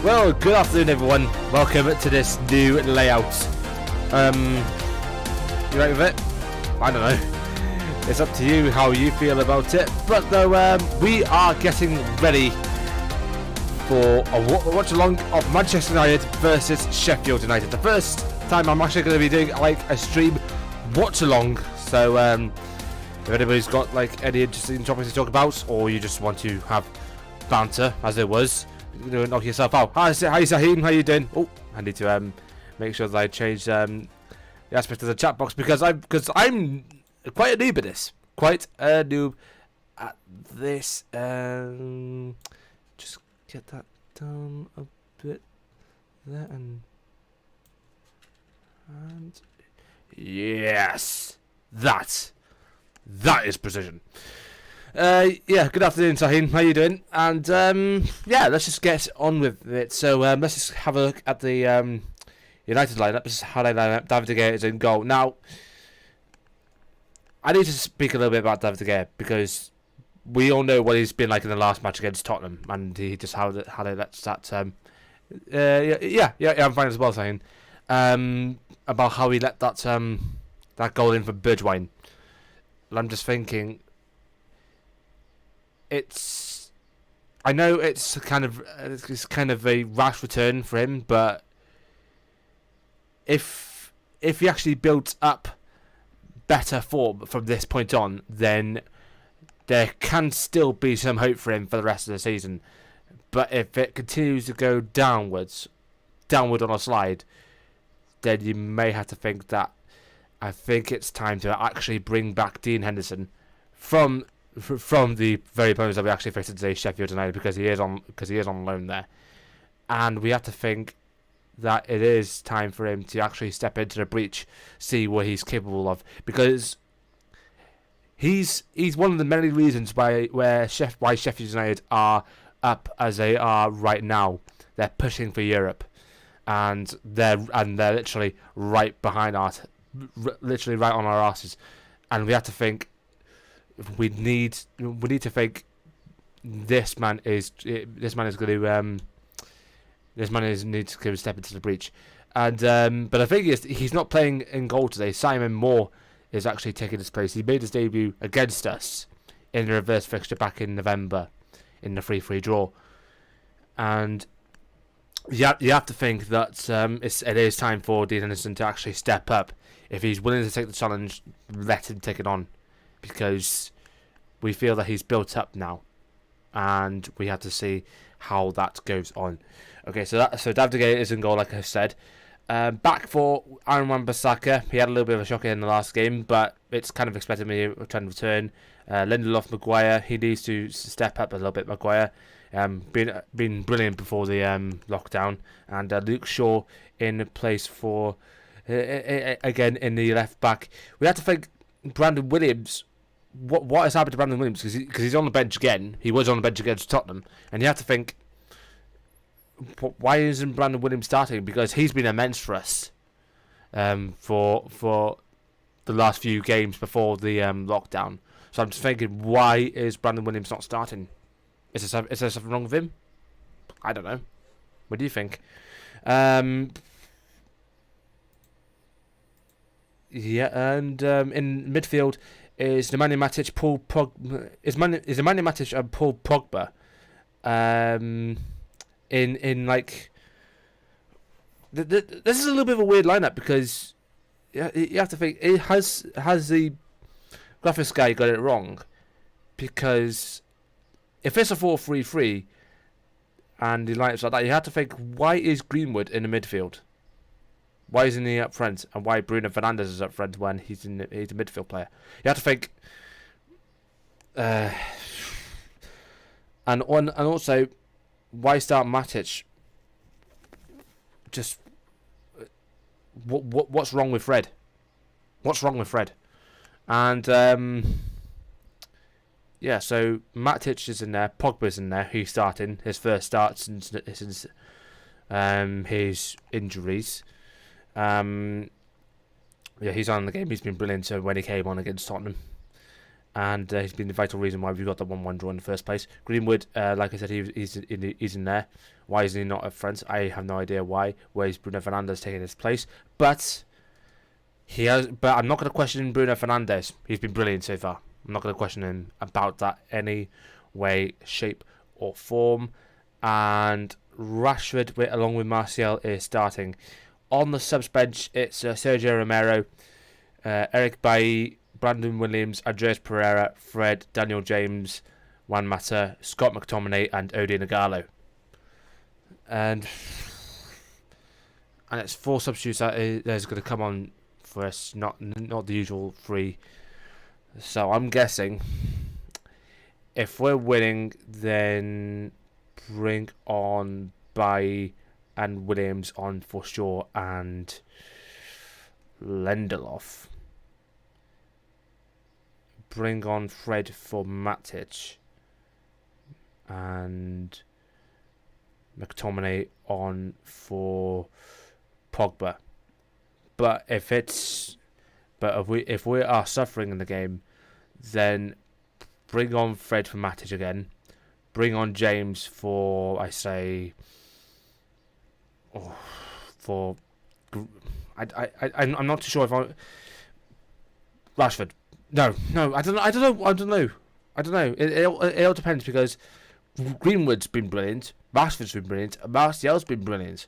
Well, good afternoon everyone. Welcome to this new layout. You right with it? I don't know. It's up to you how you feel about it. But no, we are getting ready for a watch along of Manchester United versus Sheffield United. The first time I'm actually going to be doing like a stream watch along. So if anybody's got like any interesting topics to talk about, or you just want to have banter as there was, knock yourself out. Hi Saheem, how you doing? Oh, I need to make sure that I change the aspect of the chat box because I'm quite a noob at this. Quite a noob at this. Just get that down a bit there and yes, that is precision. Yeah, good afternoon, Sahin. How you doing? And yeah, let's just get on with it. So let's just have a look at the United lineup. This is how they line up. David De Gea is in goal. Now, I need to speak a little bit about David De Gea because we all know what he's been like in the last match against Tottenham, and he just how they let that. Yeah, I'm fine as well, Sahin. About how he let that goal in for Bergwijn. And I'm just thinking. I know it's kind of a rash return for him, but if he actually built up better form from this point on, then there can still be some hope for him for the rest of the season. But if it continues to go downward on a slide, then you may have to think that I think it's time to actually bring back Dean Henderson from the very opponents that we actually faced today, Sheffield United, because he is on loan there, and we have to think that it is time for him to actually step into the breach, see what he's capable of, because he's one of the many reasons why Sheffield United are up as they are right now. They're pushing for Europe, and they're literally right behind us, literally right on our asses, and we have to think. We need to think this man needs to step into the breach, and but the thing is he's not playing in goal today. Simon Moore is actually taking his place. He made his debut against us in the reverse fixture back in November in the 3-3 draw, and you have to think that it is time for Dean Henderson to actually step up. If he's willing to take the challenge, let him take it on. Because we feel that he's built up now, and we have to see how that goes on. Okay, so David De Gea is in goal, like I said. Back for Aaron Wan-Bissaka. He had a little bit of a shocker in the last game, but it's kind of expected me to try and return. Lindelof, Maguire, he needs to step up a little bit. Maguire, been brilliant before the lockdown, and Luke Shaw in place for again in the left back. We have to think. Brandon Williams, what has happened to Brandon Williams? Because he's on the bench again. He was on the bench against Tottenham, and you have to think, why isn't Brandon Williams starting? Because he's been immense for us, for the last few games before the lockdown. So I'm just thinking, why is Brandon Williams not starting? Is there something wrong with him? I don't know. What do you think? Yeah, and in midfield is Nemanja Matic, Paul Pogba. Is Nemanja Matic and Paul Pogba? In like, this is a little bit of a weird lineup because you have to think, has the graphics guy got it wrong? Because if it's a 4-3-3 and the lineups like that, you have to think, why is Greenwood in the midfield? Why isn't he up front? And why Bruno Fernandes is up front when he's a midfield player? You have to think. And also, why start Matic? Just what's wrong with Fred? What's wrong with Fred? And yeah, so Matic is in there. Pogba's in there. He's starting his first start since his injuries. Yeah, he's on the game. He's been brilliant when he came on against Tottenham. and he's been the vital reason why we got the 1-1 draw in the first place. Greenwood, like I said, he's in there. Why is he not up front? I have no idea why. Where is Bruno Fernandes taking his place? But I'm not going to question Bruno Fernandes. He's been brilliant so far. I'm not going to question him about that any way, shape, or form. And Rashford, along with Martial, is starting. On the subs bench, it's Sergio Romero, Eric Bailly, Brandon Williams, Andreas Pereira, Fred, Daniel James, Juan Mata, Scott McTominay, and Odion Ighalo. And it's 4 substitutes that is going to come on for us, not the usual 3. So I'm guessing if we're winning, then bring on Bailly and Williams on for sure, and Lindelof. Bring on Fred for Matic, and McTominay on for Pogba. But if we are suffering in the game, then bring on Fred for Matic again. Bring on James for, I say, I'm not too sure if Rashford. No, I don't know. It all depends, because Greenwood's been brilliant, Rashford's been brilliant, Martial's been brilliant.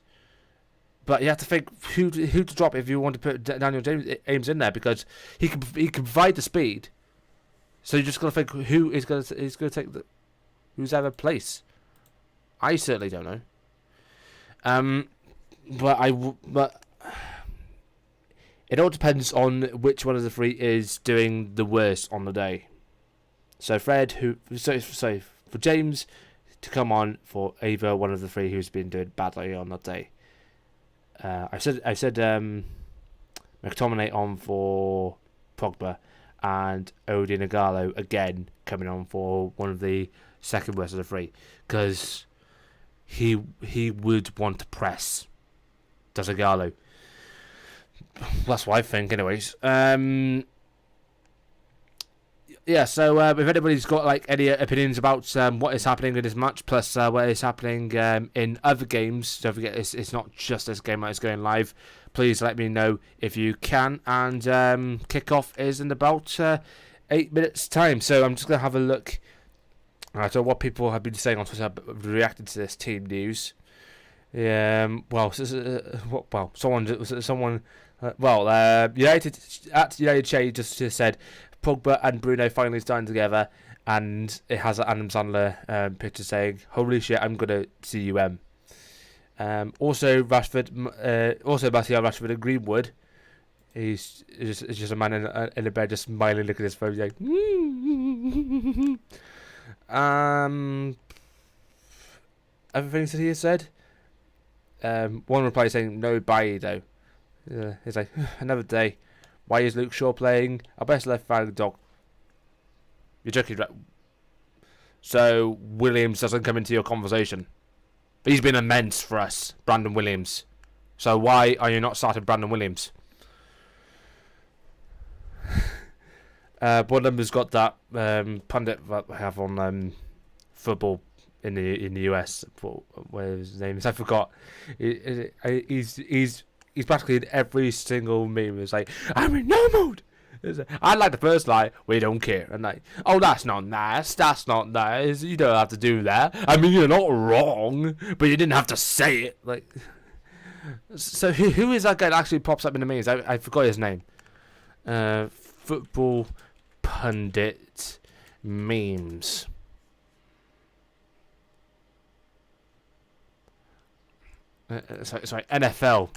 But you have to think who to drop if you want to put Daniel James in there, because he can provide the speed. So you just got to think who is going to take who's ever place. I certainly don't know. But it all depends on which one of the 3 is doing the worst on the day. So for James to come on for either one of the 3 who's been doing badly on that day. I said McTominay on for Pogba, and Odion Ighalo again coming on for one of the second worst of the 3, because he would want to press. Does Ighalo? That's what I think, anyways. Yeah, so if anybody's got any opinions about what is happening in this match, plus what is happening in other games, don't forget it's not just this game that is going live. Please let me know if you can. And kickoff is in about 8 minutes' time. So I'm just going to have a look at what people have been saying on Twitter, reacting to this team news. United Shea just said Pogba and Bruno finally starting together, and it has an Adam Sandler picture saying, "Holy shit, I'm gonna CUM." Also Rashford, Martial, Rashford, and Greenwood. He's just a man in a bed, just smiling, looking at his phone, like. Other things that he has said. One reply saying no Bailly though. He's like, another day. Why is Luke Shaw playing? Our best left flank dog. You're joking, right? So Williams doesn't come into your conversation. He's been immense for us, Brandon Williams. So why are you not starting Brandon Williams? One of them has got that pundit that I have on football in the US. What his name is? I forgot. He's practically in every single meme. It's like, I'm in no mood. I like the first line. We don't care. And like, oh, that's not nice. That's not nice. You don't have to do that. I mean, you're not wrong, but you didn't have to say it. Like, so who is that guy that actually pops up in the memes? I forgot his name. Football pundit memes. Sorry, NFL.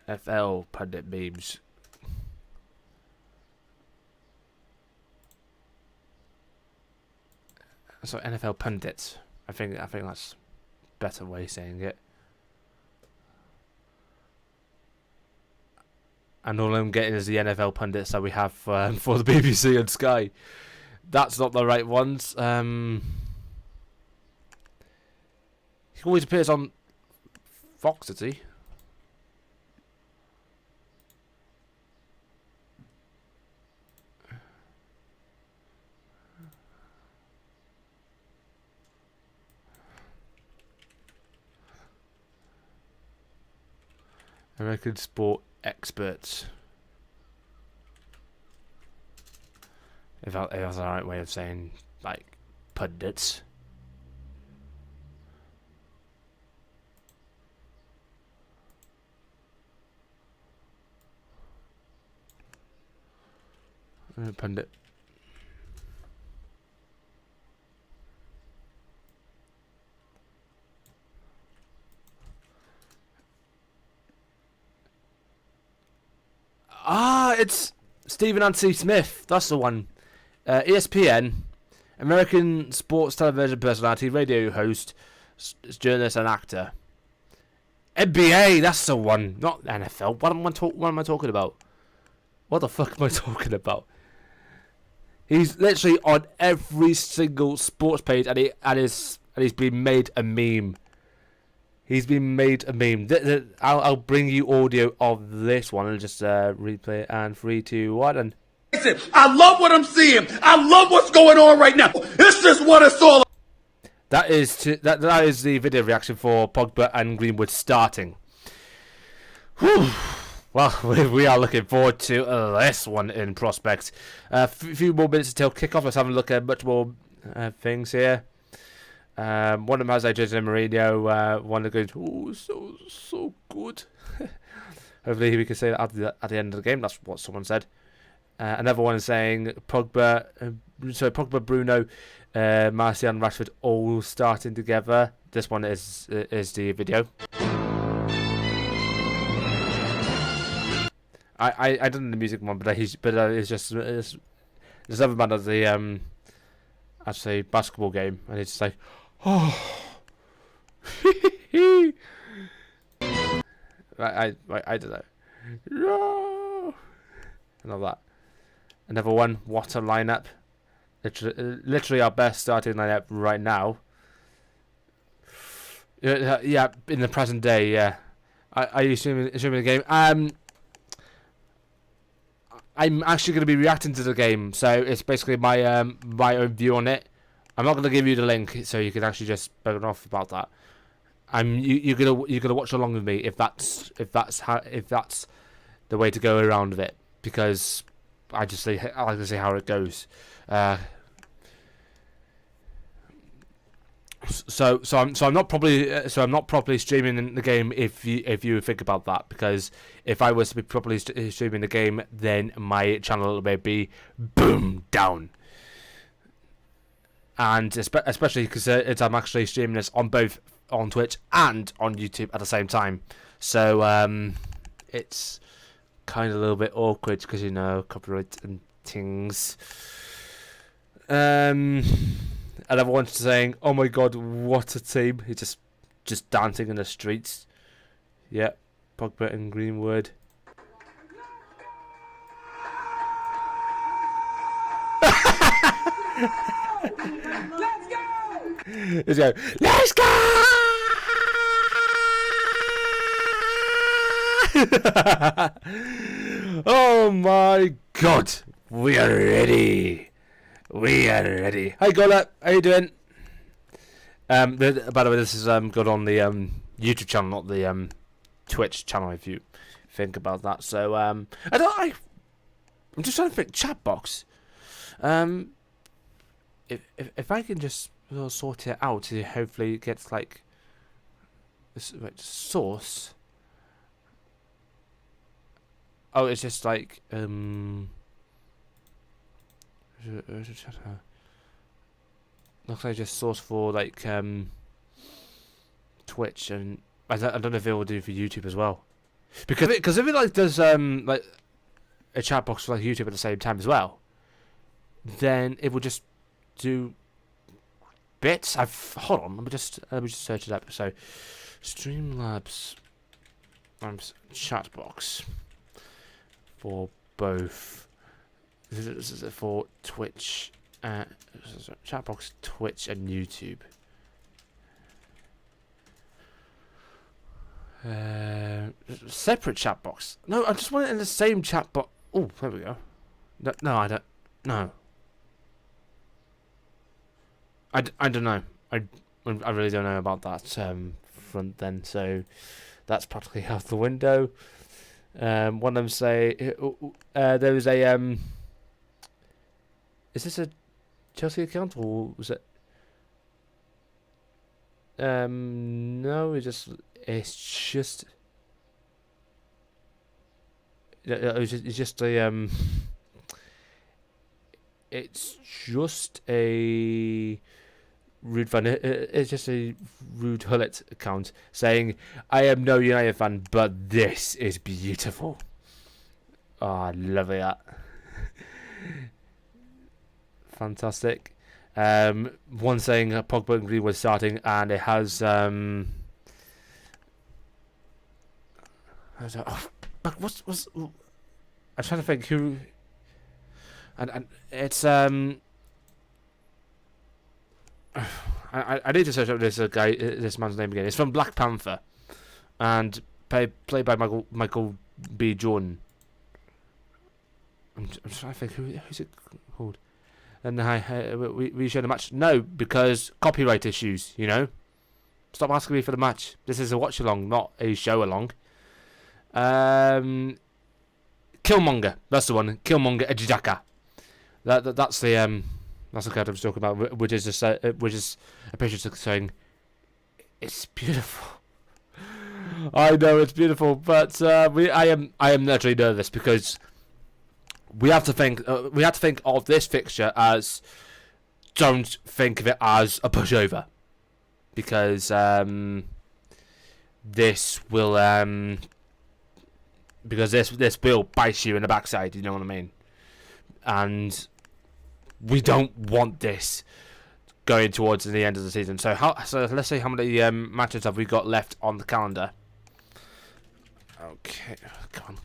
NFL pundit memes. So NFL pundits. I think that's a better way of saying it. And all I'm getting is the NFL pundits that we have for the BBC and Sky. That's not the right ones. He always appears on Fox, does he? American sport experts. If that's the right way of saying, like, pundits. Pundit. It's Stephen Anthony Smith. That's the one. ESPN, American sports television personality, radio host, journalist, and actor. NBA, that's the one. Not NFL. What am I talking about? What the fuck am I talking about? He's literally on every single sports page, and he's been made a meme. He's been made a meme. I'll bring you audio of this one and just replay it. And 3, 2, 1, and I love what I'm seeing. I love what's going on right now. This is what it's all about. That is the video reaction for Pogba and Greenwood starting. Whew. Well, we are looking forward to this one in prospect. A few more minutes until kickoff. Let's have a look at much more things here. One of them has like Jose Mourinho. One of them goes, so good. Hopefully we can say that at the end of the game. That's what someone said. Another one is saying Pogba, Bruno, Martial and Rashford all starting together. This one is the video. I done the music one, but it's just this other man does the actually basketball game, and it's like, oh, I don't know, no, and all that. Another one, what a lineup! Literally our best starting lineup right now. Yeah, in the present day, yeah. I assuming the game. I'm actually going to be reacting to the game, so it's basically my my own view on it. I'm not going to give you the link, so you can actually just bug off about that. You're gonna watch along with me if that's the way to go around with it, because I like to see how it goes. So I'm not properly streaming the game if you think about that, because if I was to be properly streaming the game, then my channel may be boom down, and especially because I'm actually streaming this on both on Twitch and on YouTube at the same time. So it's kind of a little bit awkward because, you know, copyright and things. Another one's saying, "Oh my god, what a team!" He's just dancing in the streets. Yeah, Pogba and Greenwood. Let's go! Let's go! Let's go! Oh my god, we are ready. We are ready. Hi Gola, how you doing? By the way, this is good on the YouTube channel, not the Twitch channel, if you think about that. So I'm just trying to think chat box. If I can just sort it out, to hopefully it gets like this source. Oh, it's just like looks like just source for like Twitch, and I don't know if it will do for YouTube as well, because if it like does like a chat box for like YouTube at the same time as well, then it will just do bits. Hold on, let me just search it up. So Streamlabs chat box for both. This is for Twitch, chatbox, Twitch, and YouTube. Separate chat box. No, I just want it in the same chat box. Oh, there we go. No, I don't. No. I don't know. I really don't know about that front then. So That's practically out the window. One of them say there was a is this a Chelsea account or was it? No, it's just it's just a it's just a Rude fan. It's just a Rude Hullet account saying, "I am no United fan, but this is beautiful." Oh, I love that. Fantastic. One saying Pogba and Greenwood starting, and it has but what's I'm trying to think who, and it's I need to search up this man's name again. It's from Black Panther, and played by Michael B. Jordan. I'm trying to think who's it called. And we showed the match. No, because copyright issues. You know, stop asking me for the match. This is a watch along, not a show along. Killmonger. That's the one. Killmonger Ejidaka. That's the card I was talking about, which is a picture saying it's beautiful. I know it's beautiful, but I am naturally nervous because we have to think of this fixture as, don't think of it as a pushover, because this will bite you in the backside. You know what I mean? And we don't want this going towards the end of the season. So let's see how many matches have we got left on the calendar. Okay,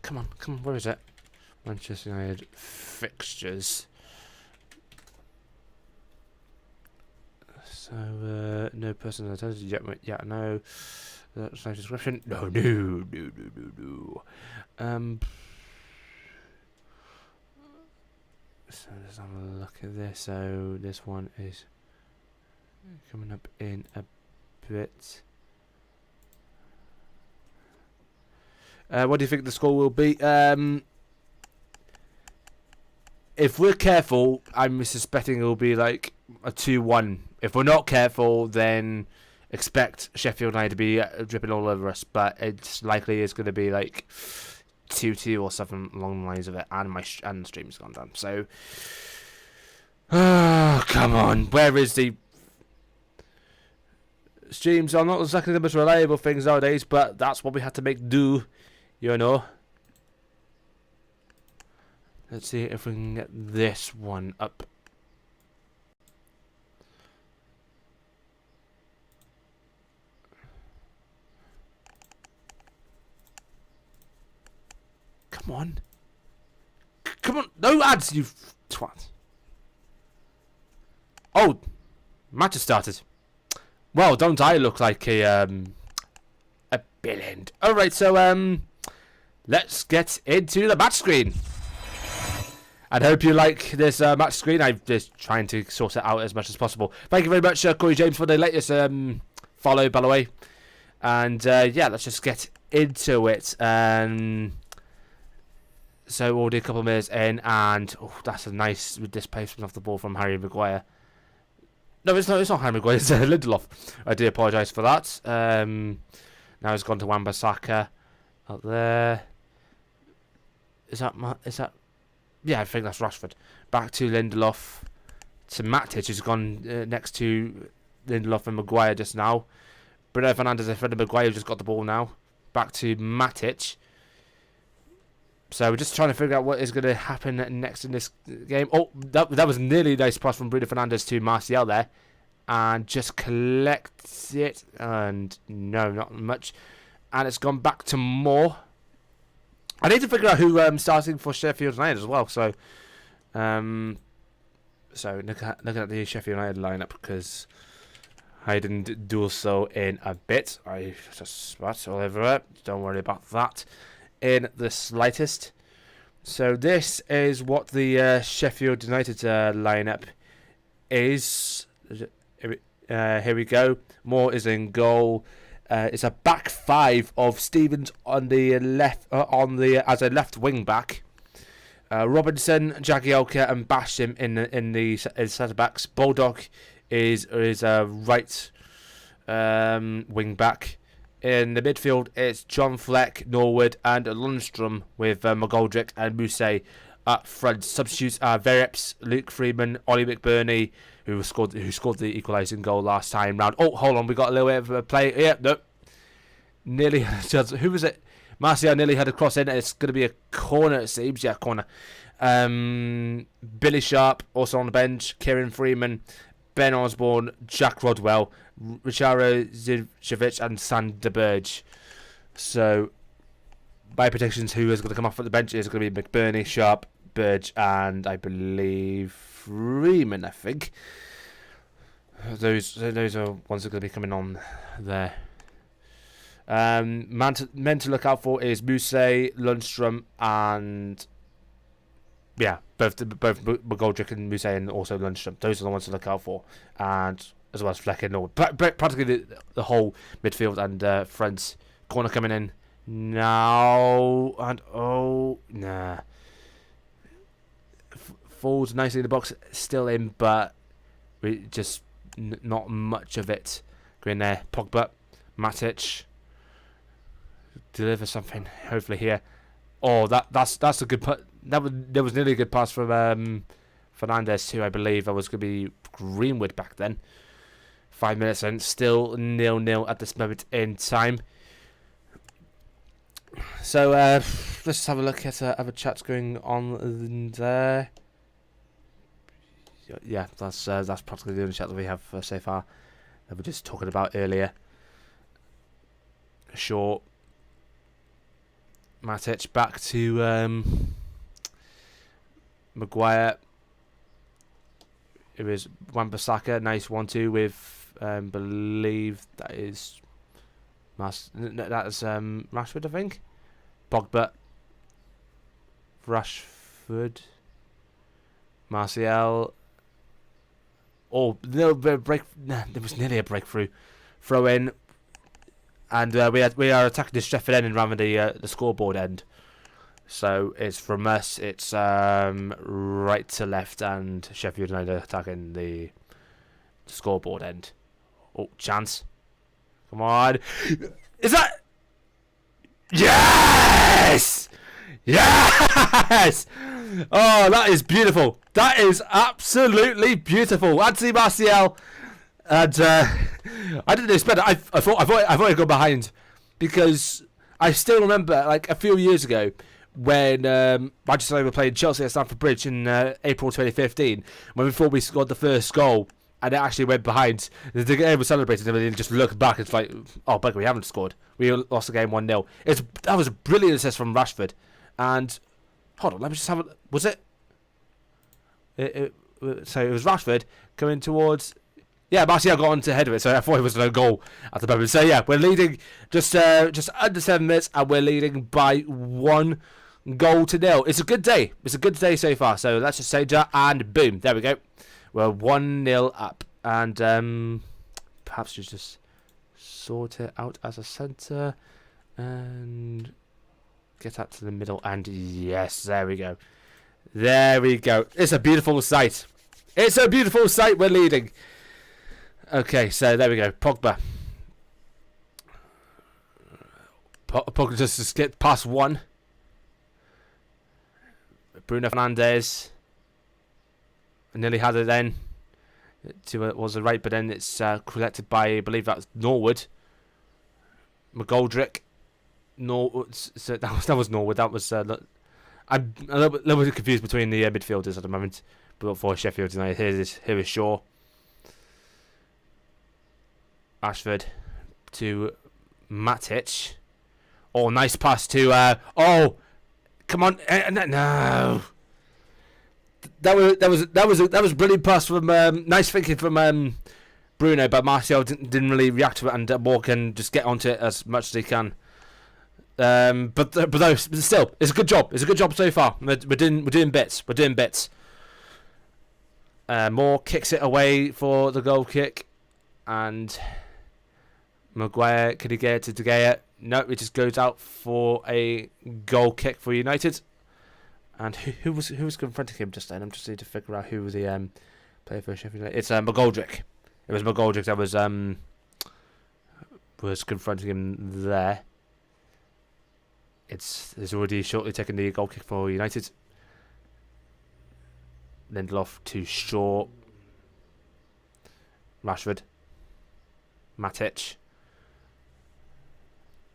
come on. Where is it? Manchester United fixtures. So no personal attendance yet. Yeah, no. That's no description. No. So let's have a look at this. So this one is coming up in a bit. What do you think the score will be? If we're careful, I'm suspecting it will be like a 2-1. If we're not careful, then expect Sheffield United to be dripping all over us. But it's likely it's going to be like 2-2 or something along the lines of it, and the stream's gone down. So, come on, where is the streams? Are not exactly the most reliable things nowadays, but that's what we had to make do, you know. Let's see if we can get this one up. Come on. Come on. No ads, you twat. Oh, match has started. Well, don't I look like a billend. Alright, so let's get into the match screen. I hope you like this match screen. I'm just trying to sort it out as much as possible. Thank you very much, Corey James, for the latest follow, by the way. And yeah, let's just get into it. So we'll do a couple of minutes in, and that's a nice displacement off the ball from Harry Maguire. No, it's not Harry Maguire, it's Lindelof. I do apologise for that. Now it's gone to Wan-Bissaka up there. Is that? Yeah, I think that's Rashford. Back to Lindelof, to Matic, who's gone next to Lindelof and Maguire just now. Bruno Fernandes and Fred Maguire just got the ball now. Back to Matic. So we're just trying to figure out what is going to happen next in this game. Oh, that was nearly a nice pass from Bruno Fernandes to Martial there. And just collects it. And no, not much. And it's gone back to Moore. I need to figure out who starting for Sheffield United as well. So looking at the Sheffield United lineup, because I didn't do so in a bit. I just spat all over it. Don't worry about that in the slightest. So this is what the Sheffield United lineup is. Here we go. Moore is in goal. It's a back five of Stevens on the left, as a left wing back. Robinson, Jagielka, and Basham in the centre backs. Bulldog is a right wing back. In the midfield, it's John Fleck, Norwood, and Lundstrom with McGoldrick and Mousset up front. Substitutes are Verreps, Luke Freeman, Ollie McBurney, who scored the equalising goal last time round. Oh, hold on, we got a little bit of a play. Yeah, no, nearly had a chance. Who was it? Martial nearly had a cross in. It's going to be a corner, it seems. Yeah, corner. Billy Sharp also on the bench. Kieran Freeman, Ben Osborne, Jack Rodwell, Richaro Zivkovic, and Sander Burge. So, my predictions, who is going to come off at the bench is going to be McBurney, Sharp, Burge, and I believe Freeman, I think. Those are ones that are going to be coming on there. Men to look out for is Mousset, Lundstrom, and both McGoldrick and Mousset, and also Lundstrom. Those are the ones to look out for, and as well as Fleck and Norwood. Practically the whole midfield and front. Corner coming in now, and falls nicely in the box, still in, but we just not much of it going there. Pogba, Matic, deliver something hopefully here. Oh, that's a good put. There was nearly a good pass from Fernandez too, I believe. That was going to be Greenwood back then. 5 minutes and still 0-0 at this moment in time. So let's just have a look at other chats going on there. Yeah, that's practically the only chat that we have so far that we're just talking about earlier. Short. Matic back to Maguire. It was Wan-Bissaka. Nice 1-2 with believe that is Rashford, I think. Pogba, Rashford, Martial. Oh, little bit of break. Nah, there was nearly a breakthrough. Throw in, and we are attacking the Sheffield end rather than the scoreboard end. So it's from us. It's right to left, and Sheffield United attacking the scoreboard end. Oh, chance! Come on! Is that? Yes! Yes! Oh, that is beautiful. That is absolutely beautiful. Anthony Martial, and I didn't expect it. I thought I'd go behind, because I still remember like a few years ago when Manchester United were playing Chelsea at Stamford Bridge in April 2015, when we thought we scored the first goal and it actually went behind. The game was celebrated and then just looked back. It's like, oh, but we haven't scored. We lost the game 1-0. That was a brilliant assist from Rashford. And hold on, let me just have a. Was it? So it was Rashford coming towards. Yeah, Martial got on to head of it, so I thought it was no goal at the moment. So yeah, we're leading just under 7 minutes, and we're leading by 1 goal to 0. It's a good day. It's a good day so far. So let's just say that, and boom, there we go. We're 1-0 up, and perhaps just sort it out as a centre and get out to the middle, and yes, there we go. There we go. It's a beautiful sight. It's a beautiful sight. We're leading. Okay, so there we go. Pogba. Pogba just skipped past one. Bruno Fernandes. Nearly had it then. Was the right, but then it's collected by, I believe that's Norwood. McGoldrick. So that was Norwood. That was. I'm a little bit confused between the midfielders at the moment. But for Sheffield United, here is Shaw. Ashford to Matic. Oh, nice pass to. Oh, come on! No. That was brilliant pass from nice thinking from Bruno, but Martial didn't really react to it, and Morgan just get onto it as much as he can. But still, it's a good job. It's a good job so far. We're doing bits. We're doing bits. Moore kicks it away for the goal kick, and Maguire, could he get it to De Gea? No, it just goes out for a goal kick for United. And who was confronting him just then? I'm just need to figure out who was the player for Sheffield United. It's McGoldrick. It was McGoldrick that was confronting him there. It's already shortly taken the goal kick for United. Lindelof to Shaw. Rashford. Matic.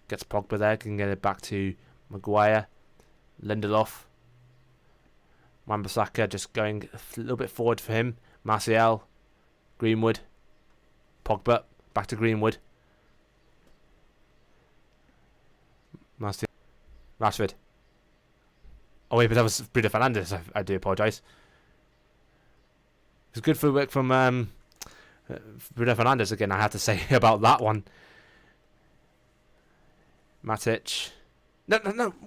Gets Pogba there, can get it back to Maguire. Lindelof. Wan-Bissaka just going a little bit forward for him. Martial. Greenwood. Pogba. Back to Greenwood. Martial. Rashford. Oh wait, but that was Bruno Fernandes. I do apologise. It was good footwork from Bruno Fernandes again, I had to say about that one. Matic. No.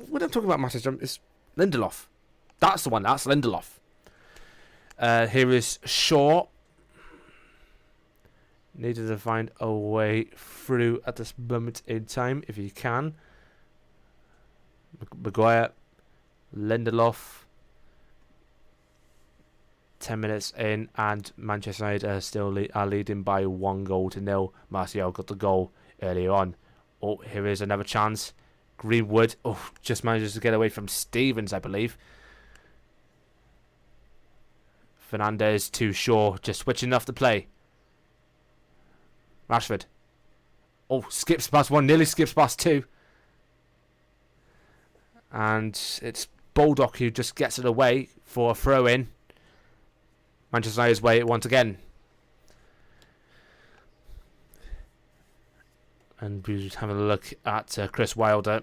What I'm talking about, Matic, is Lindelof. That's the one. That's Lindelof. Here is Shaw. Needed to find a way through at this moment in time, if he can. Maguire. Lindelof. 10 minutes in, and Manchester United are still leading by 1-0. Martial got the goal earlier on. Oh, here is another chance. Greenwood. Oh, just manages to get away from Stevens, I believe. Fernandes to Shaw, just switching off the play. Rashford. Oh, skips past one, nearly skips past two. And it's Baldock who just gets it away for a throw-in. Manchester United's way once again. And we're just having a look at Chris Wilder,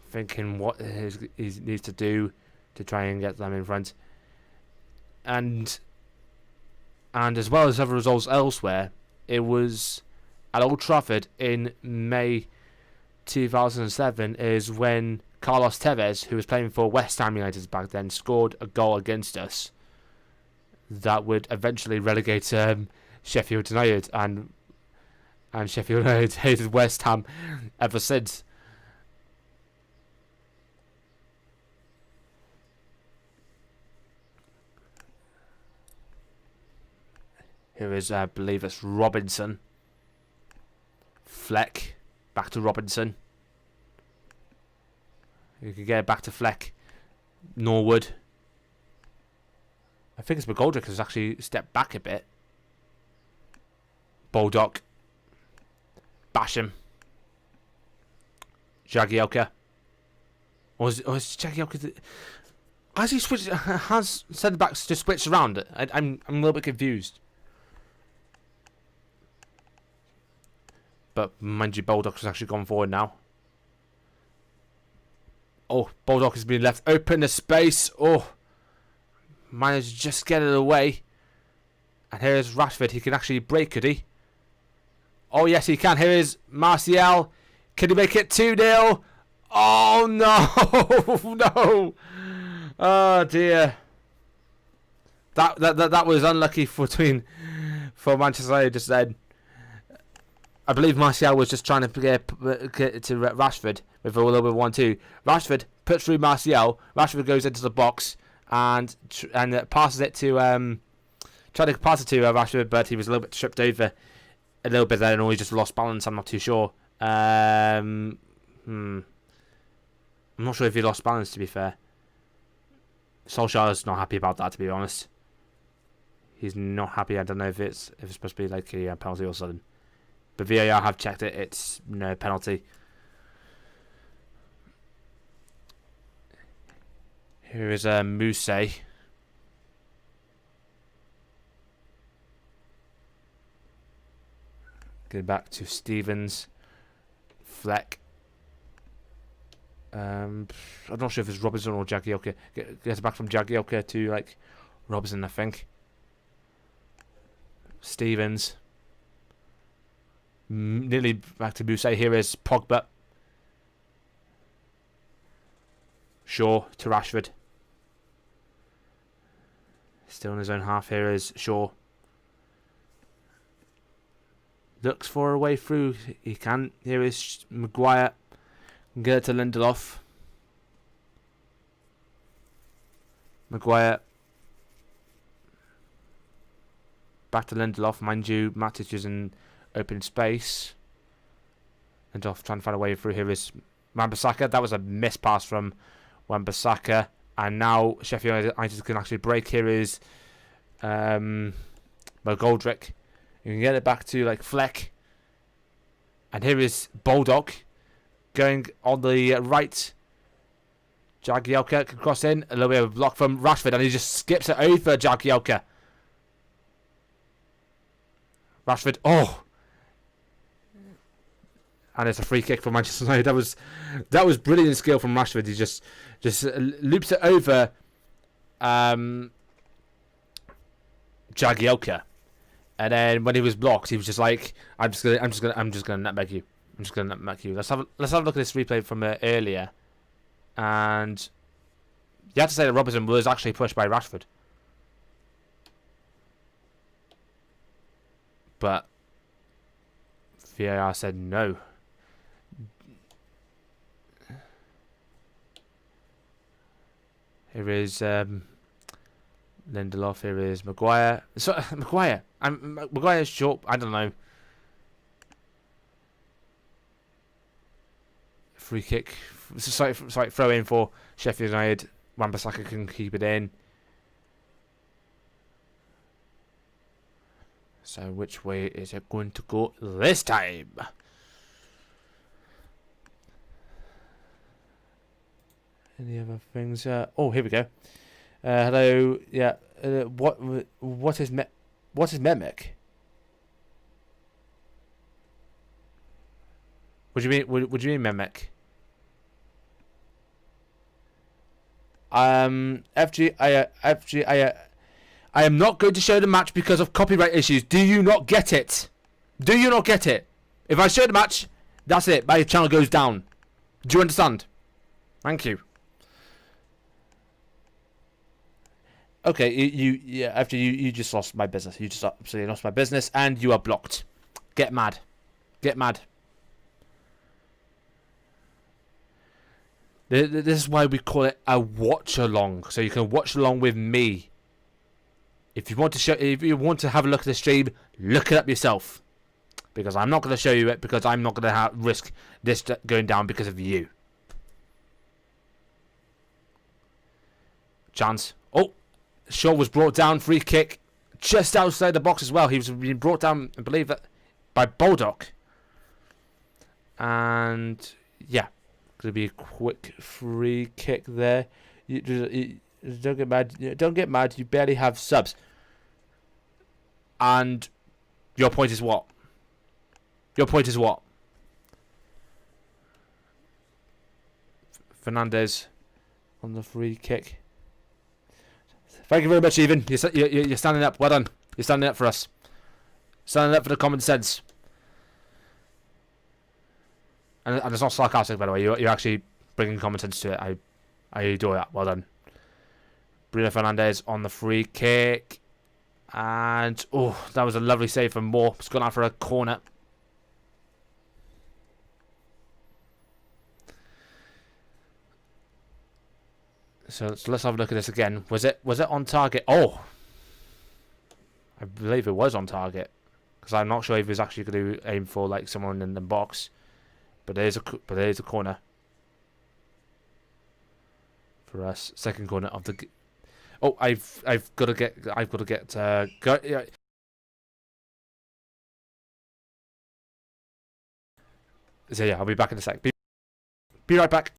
thinking what he needs to do to try and get them in front. And as well as other results elsewhere, it was at Old Trafford in May 2007 is when Carlos Tevez, who was playing for West Ham United back then, scored a goal against us that would eventually relegate Sheffield United, and Sheffield United hated West Ham ever since. Here is, I believe it's Robinson. Fleck. Back to Robinson. You can get it back to Fleck. Norwood. I think it's McGoldrick has actually stepped back a bit. Baldock. Basham. Jagielka. Or is Jagielka... Has he switched... Has centre backs just switched around? I'm a little bit confused. But mind you, Baldock has actually gone forward now. Oh, Baldock has been left open to space. Oh, managed to just get it away. And here is Rashford. He can actually break, could he? Oh, yes, he can. Here is Martial. Can he make it 2-0? Oh, no. No. Oh, dear. That was unlucky for Manchester United just then. I believe Martial was just trying to get to Rashford with a little bit of 1-2. Rashford puts through Martial. Rashford goes into the box and passes it to tried to pass it to Rashford, but he was a little bit tripped over a little bit there, and he just lost balance. I'm not too sure. I'm not sure if he lost balance, to be fair. Solskjaer's not happy about that, to be honest. He's not happy. I don't know if it's supposed to be like a penalty or something. But VAR have checked it. It's no penalty. Here is Mousse. Get back to Stevens. Fleck. I'm not sure if it's Robinson or Jagielka. Gets back from Jagielka to like Robinson, I think. Stevens. Nearly back to Mousse. Here is Pogba. Shaw to Rashford. Still in his own half. Here is Shaw. Looks for a way through. He can. Here is Maguire. Get it to Lindelof. Maguire. Back to Lindelof. Mind you, Matic is in open space. Lindelof trying to find a way through. Here is Wan-Bissaka. That was a missed pass from Wan-Bissaka. And now Sheffield United can actually break. Here is McGoldrick. You can get it back to like Fleck. And here is Bulldog going on the right. Jagielka can cross in. A little bit of a block from Rashford, and he just skips it over Jagielka. Rashford, oh, and it's a free kick for Manchester United. That was brilliant skill from Rashford. He just loops it over Jagielka, and then when he was blocked, he was just like, I'm just gonna nutmeg you. I'm just gonna nutmeg you. Let's have a look at this replay from earlier. And you have to say that Robertson was actually pushed by Rashford. But VAR said no. Here is Lindelof. Here is Maguire. So, Maguire. Maguire's short. I don't know. Free kick. Sorry, throw in for Sheffield United. Wan-Bissaka can keep it in. So which way is it going to go this time? Any other things? Oh, here we go. Hello. Yeah. What is Memic? What do you mean? What do you mean, Memic? I am not going to show the match because of copyright issues. Do you not get it? Do you not get it? If I show the match, that's it. My channel goes down. Do you understand? Thank you. Okay, you just lost my business. You just absolutely lost my business, and you are blocked. Get mad. Get mad. This is why we call it a watch along, so you can watch along with me. If you want to have a look at the stream, look it up yourself, because I'm not going to show you it, because I'm not going to risk this going down because of you. Chance. Oh, Shaw was brought down. Free kick just outside the box as well. He was being brought down, I believe, that by Bulldog. And yeah. Going to be a quick free kick there. You don't get mad. Don't get mad. You barely have subs. And your point is what? Your point is what? Fernandez on the free kick. Thank you very much, Even. You're standing up. Well done. You're standing up for us. Standing up for the common sense. And it's not sarcastic, by the way. You're actually bringing common sense to it. I adore that. Well done. Bruno Fernandes on the free kick. And, oh, that was a lovely save from Moore. It's gone out for a corner. So let's have a look at this again. Was it on target? Oh! I believe it was on target. Because I'm not sure if he was actually going to aim for like someone in the box. But there is a corner for us. Second corner of the. Oh, I've got to get. Go. Yeah. So yeah, I'll be back in a sec. Be right back.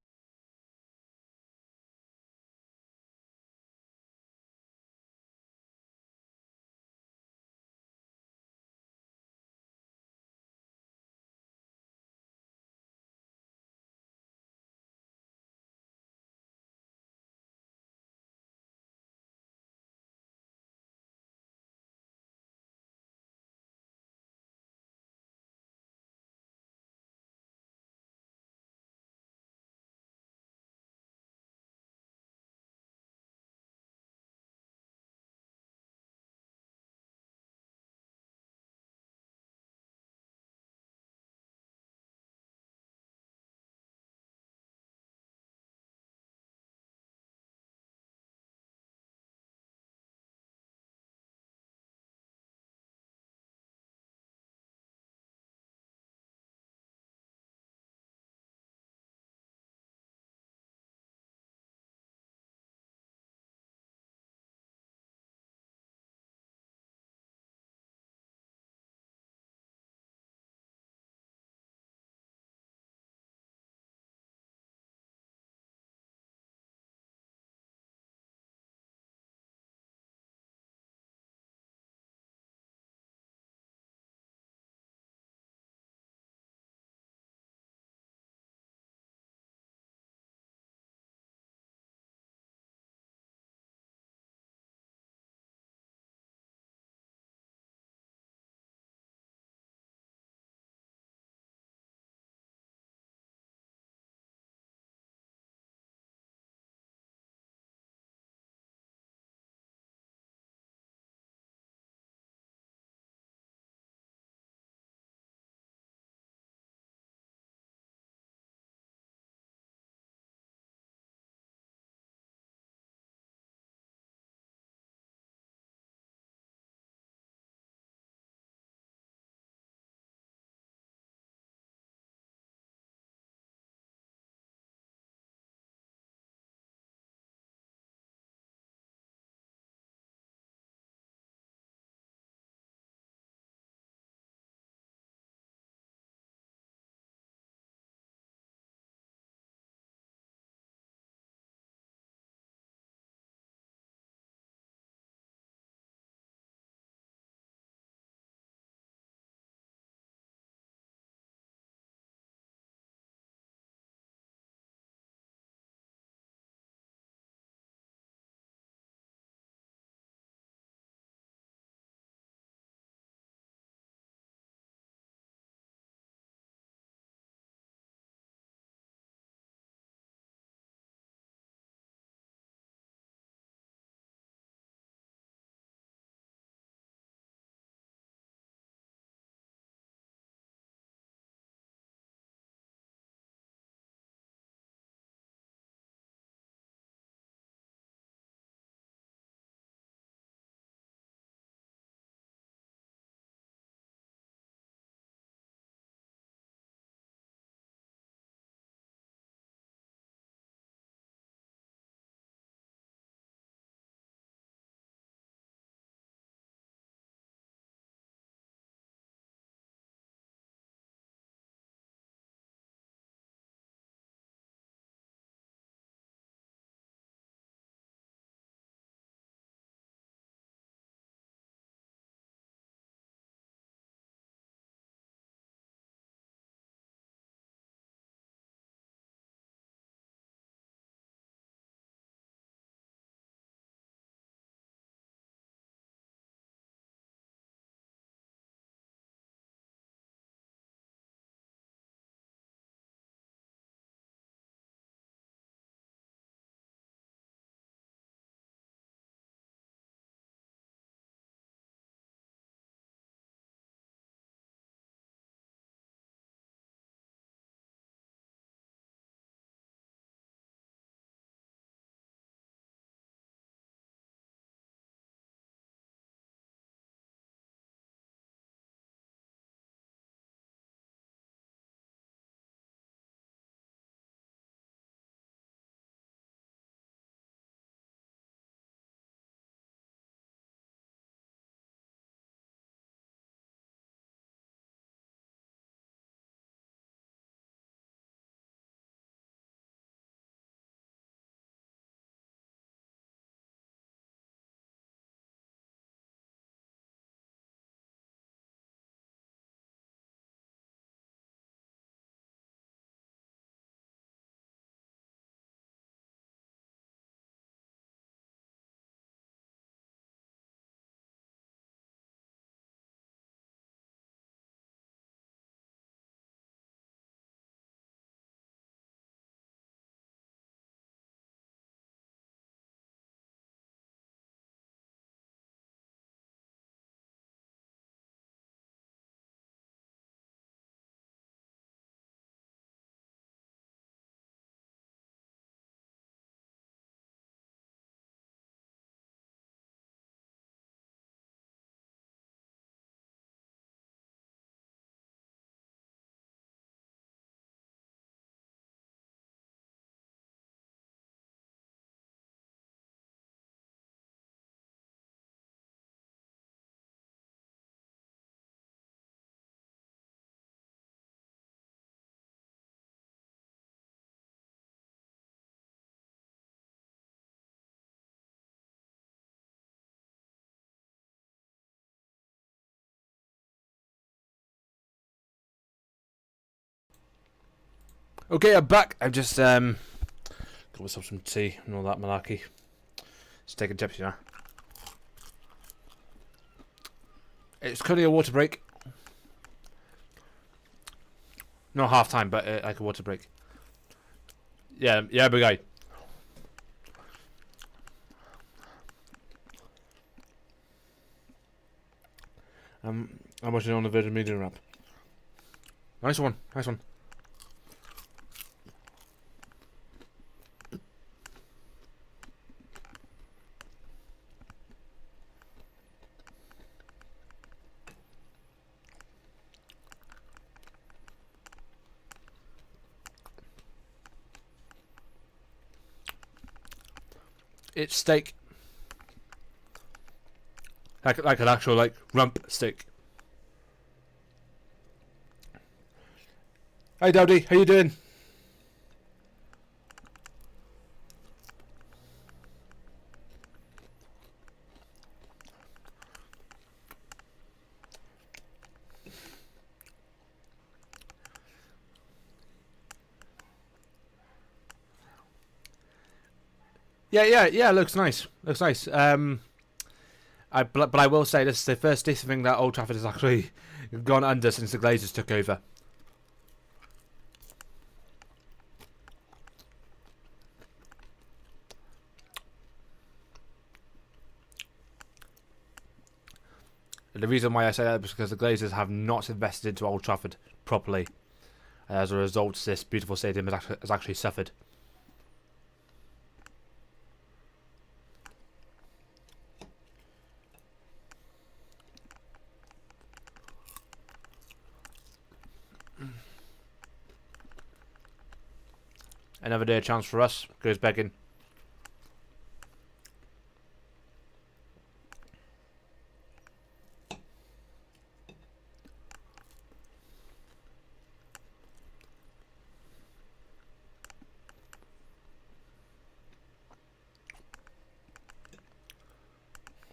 Okay, I'm back. I've just got myself some tea and all that malarkey. Just taking tips, you know. It's currently a water break. Not half time, but like a water break. Yeah, big guy. I'm watching on the Virgin Media app. Nice one, nice one. It's steak. Like an actual like rump steak. Hey Dowdy, how you doing? Yeah. Looks nice. Looks nice. But I will say this is the first decent thing that Old Trafford has actually gone under since the Glazers took over. And the reason why I say that is because the Glazers have not invested into Old Trafford properly. As a result, this beautiful stadium has actually suffered. Another day chance for us. Goes begging.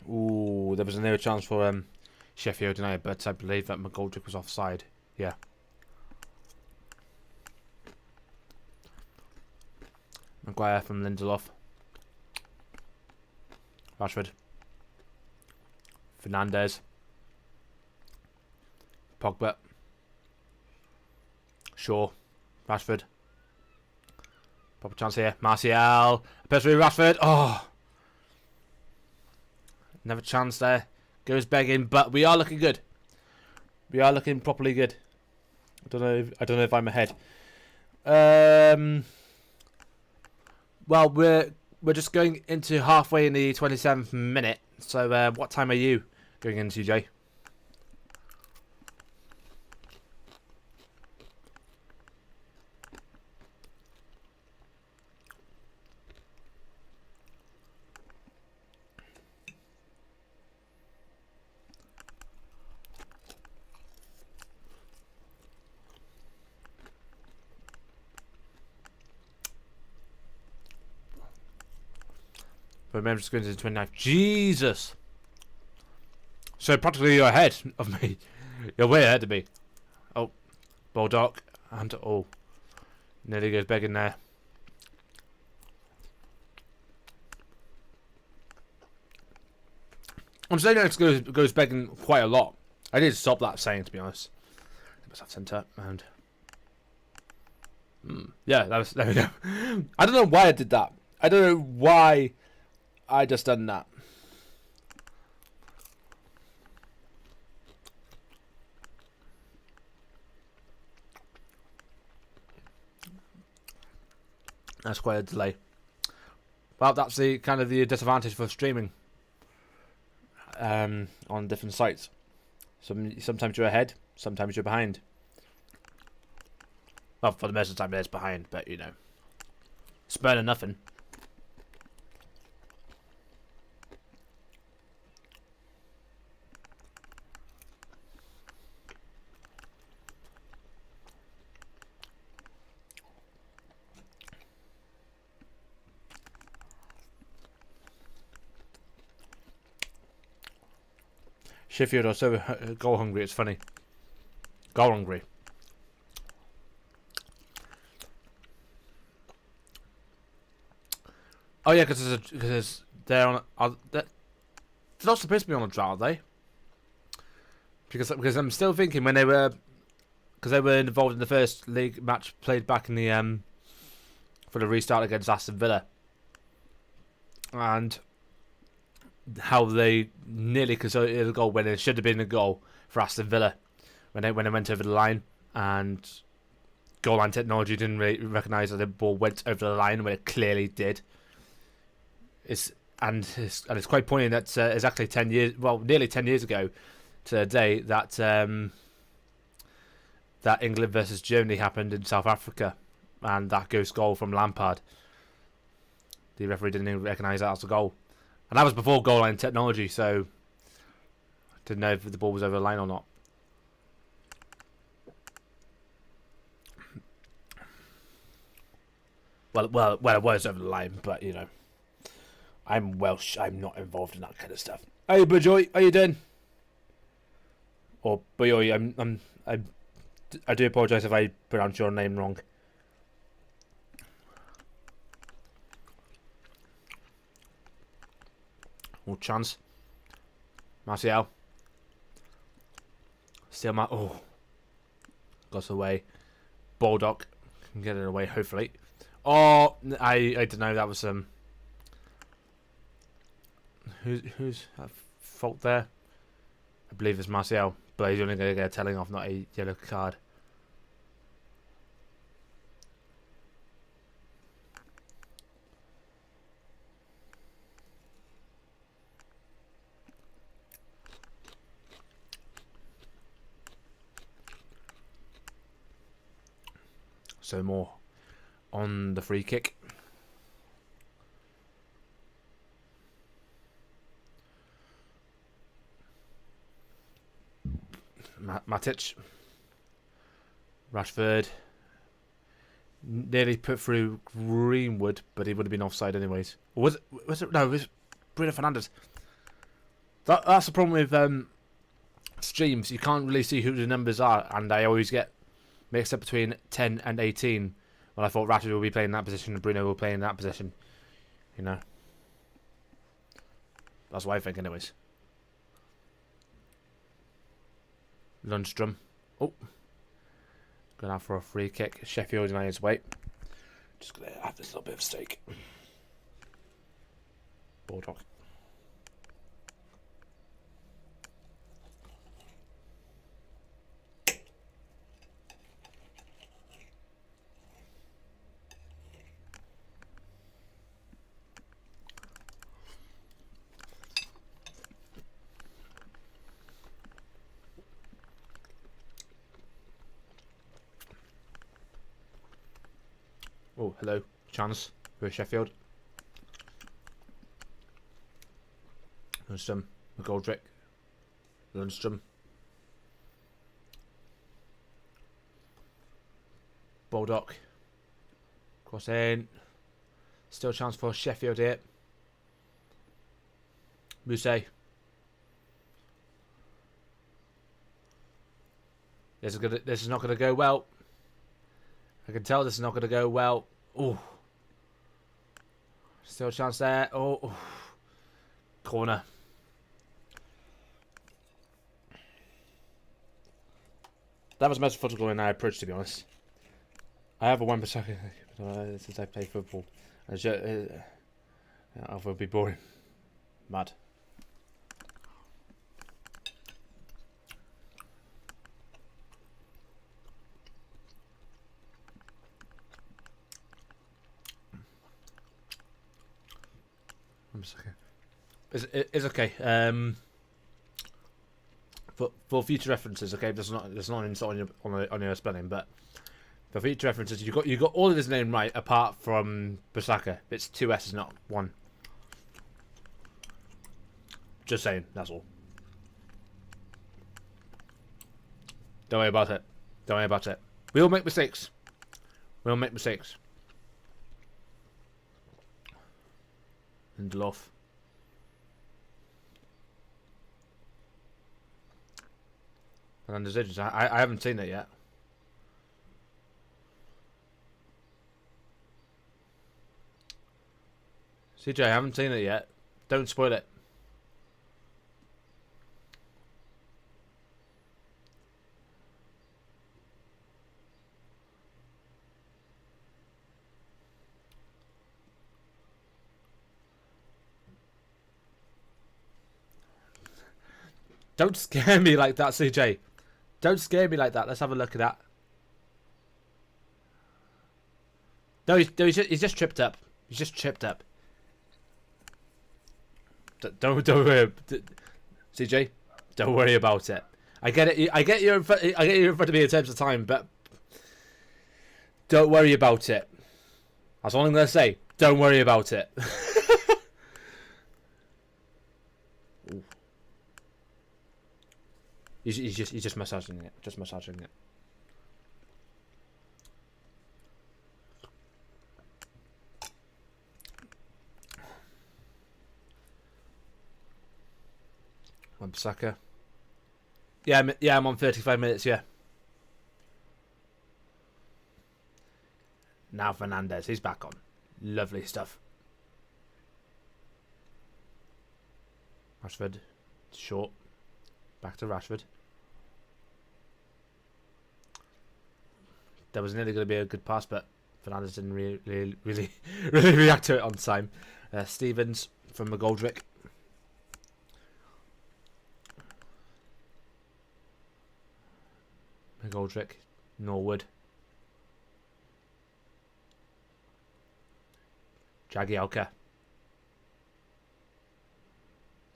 Ooh, there was another chance for Sheffield tonight, but I believe that McGoldrick was offside. Yeah. Maguire from Lindelof. Rashford. Fernandez. Pogba. Shaw. Rashford. Proper chance here. Martial. Especially Rashford. Oh. Another chance there. Goes begging, but we are looking good. We are looking properly good. I don't know if I'm ahead. Well, we're just going into halfway in the 27th minute. So, what time are you going into, Jay? Remember, just going to the 29th. Jesus! So practically you're ahead of me. You're way ahead of me. Oh, Bulldog. And oh, nearly goes begging there. I'm saying that goes begging quite a lot. I did stop that saying, to be honest. Myself centre and yeah, there we go. I don't know why I did that. I don't know why I just done that. That's quite a delay. Well, that's the kind of the disadvantage for streaming on different sites. Sometimes you're ahead, sometimes you're behind. Well, for the most of the time, there's behind, but you know, it's better than nothing. Sheffield are so goal hungry, it's funny. Goal hungry. Oh yeah, because they're on. They're not supposed to be on a drought, are they? Because I'm still thinking when they were, because they were involved in the first league match played back in the for the restart against Aston Villa, and how they nearly conceded a goal when it should have been a goal for Aston Villa when they went over the line, and goal line technology didn't really recognise that the ball went over the line when it clearly did. It's quite poignant that exactly 10 years, well, nearly 10 years ago to the day that that England versus Germany happened in South Africa, and that ghost goal from Lampard. The referee didn't even recognise that as a goal, and that was before goal line technology, so I didn't know if the ball was over the line or not. Well, it was over the line, but you know, I'm Welsh. I'm not involved in that kind of stuff. Hey, Bujoy, how you doing? Or Bujoy, I do apologise if I pronounce your name wrong. Oh, chance. Martial. Still got away. Bulldog can get it away, hopefully. Oh, I don't know. That was who's at fault there? I believe it's Martial, but he's only going to get a telling off, not a yellow card. So more on the free kick. Matic. Rashford. Nearly put through Greenwood, but he would have been offside anyways. Or was it? No, it was Bruno Fernandes. That's the problem with streams. You can't really see who the numbers are, and I always get mixed up between 10 and 18. Well, I thought Rashford will be playing in that position and Bruno will play in that position. You know. That's what I think anyways. Lundstrom. Oh. Going out for a free kick. Sheffield United's way. Just going to have this little bit of steak. Bulldog. Oh, hello. Chance for Sheffield. Lundstrom. McGoldrick. Lundstrom. Bulldog. Cross in. Still chance for Sheffield here. Mousse. This is not gonna go well. I can tell this is not gonna go well. Oh. Still a chance there. Oh. Corner. That was the most football in I approach, to be honest. I have a 1% since I play football. I will be boring. Mad. It's okay. For future references, okay. There's not an insult on your spelling, but for future references, you got all of his name right apart from Basaka. It's 2 S's, not 1. Just saying. That's all. Don't worry about it. Don't worry about it. We'll make mistakes. We'll make mistakes. Lindelof. Fernandes. I haven't seen it yet. CJ, I haven't seen it yet. Don't spoil it. Don't scare me like that, CJ. Don't scare me like that. Let's have a look at that. No, he's just tripped up. He's just tripped up. Don't worry, CJ. Don't worry about it. I get it. I get you in front. I get you in front of me in terms of time, but don't worry about it. That's all I'm gonna say. Don't worry about it. he's just massaging it. Just massaging it. Wan-Bissaka. Yeah, I'm on 35 minutes, yeah. Now Fernandez, he's back on. Lovely stuff. Rashford, short. Back to Rashford. There was nearly going to be a good pass, but Fernandez didn't really react to it on time. Stevens from McGoldrick. McGoldrick, Norwood. Jagielka.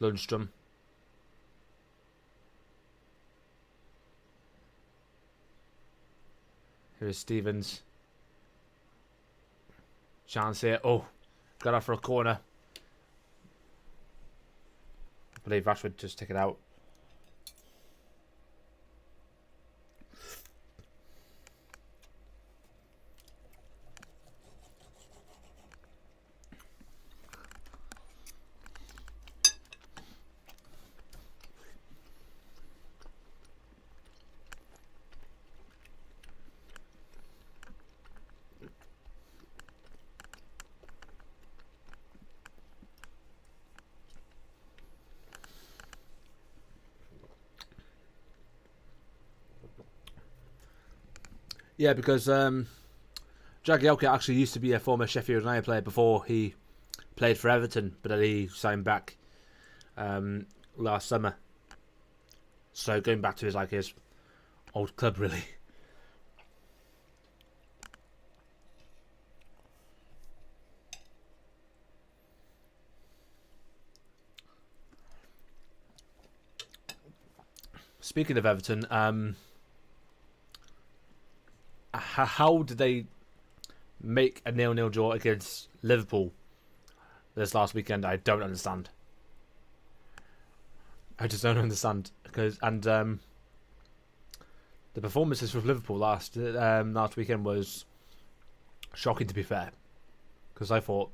Lundstrom. Here is Stevens. Chance here. Oh, got out for a corner. I believe Rashford just took it out. Yeah, because Jagielka actually used to be a former Sheffield United player before he played for Everton, but then he signed back last summer. So going back to his old club, really. Speaking of Everton, how did they make a 0-0 draw against Liverpool this last weekend? I don't understand. I just don't understand the performances from Liverpool last weekend was shocking, to be fair, because I thought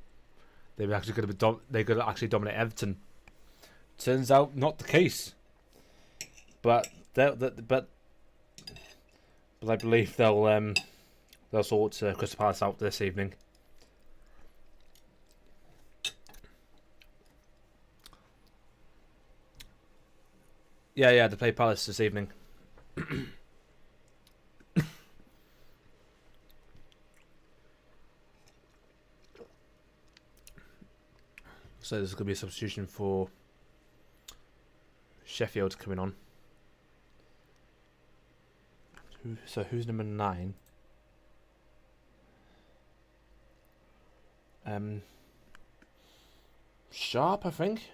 they were actually going to they could actually dominate Everton. Turns out not the case. But I believe they'll sort Crystal Palace out this evening. Yeah, they play Palace this evening. So there's going to be a substitution for Sheffield coming on. So who's number 9? Sharp, I think.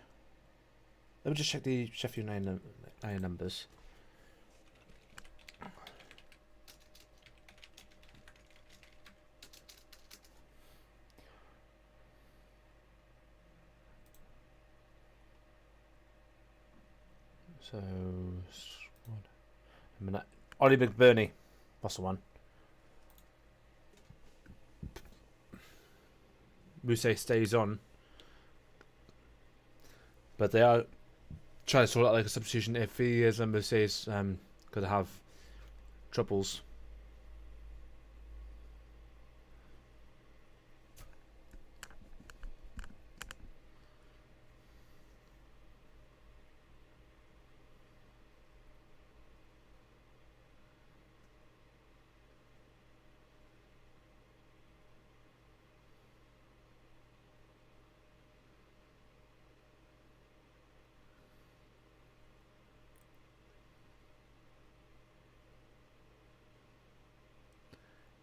Let me just check the Sheffield 9 numbers. So, Ollie McBurney, that's the one. Mousse stays on, but they are trying to sort out like a substitution if he is Mousse is going to have troubles.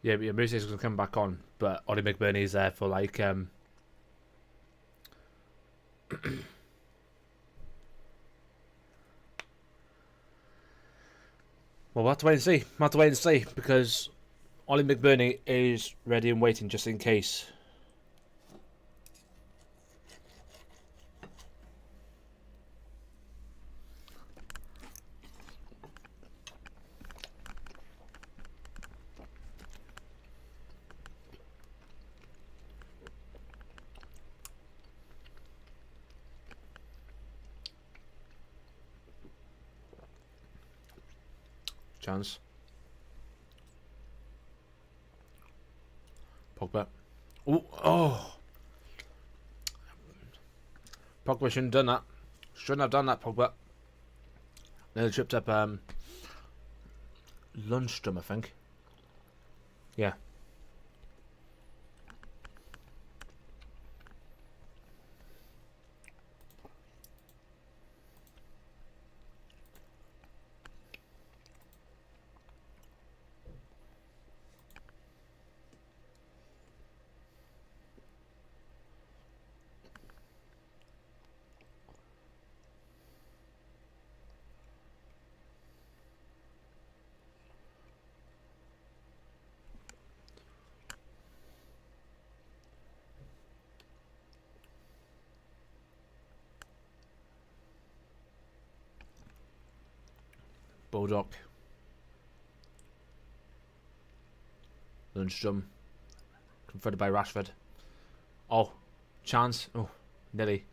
Yeah, but Moose is going to come back on, but Ollie McBurney's there for like well, we'll have to wait and see. We'll have to wait and see because Ollie McBurney is ready and waiting just in case. Chance. Pogba. Ooh, oh. Pogba shouldn't have done that. Shouldn't have done that, Pogba. Nearly tripped up Lundstrom, I think. Yeah. Bulldog. Lundstrom. Confronted by Rashford. Oh. Chance. Oh. Nearly.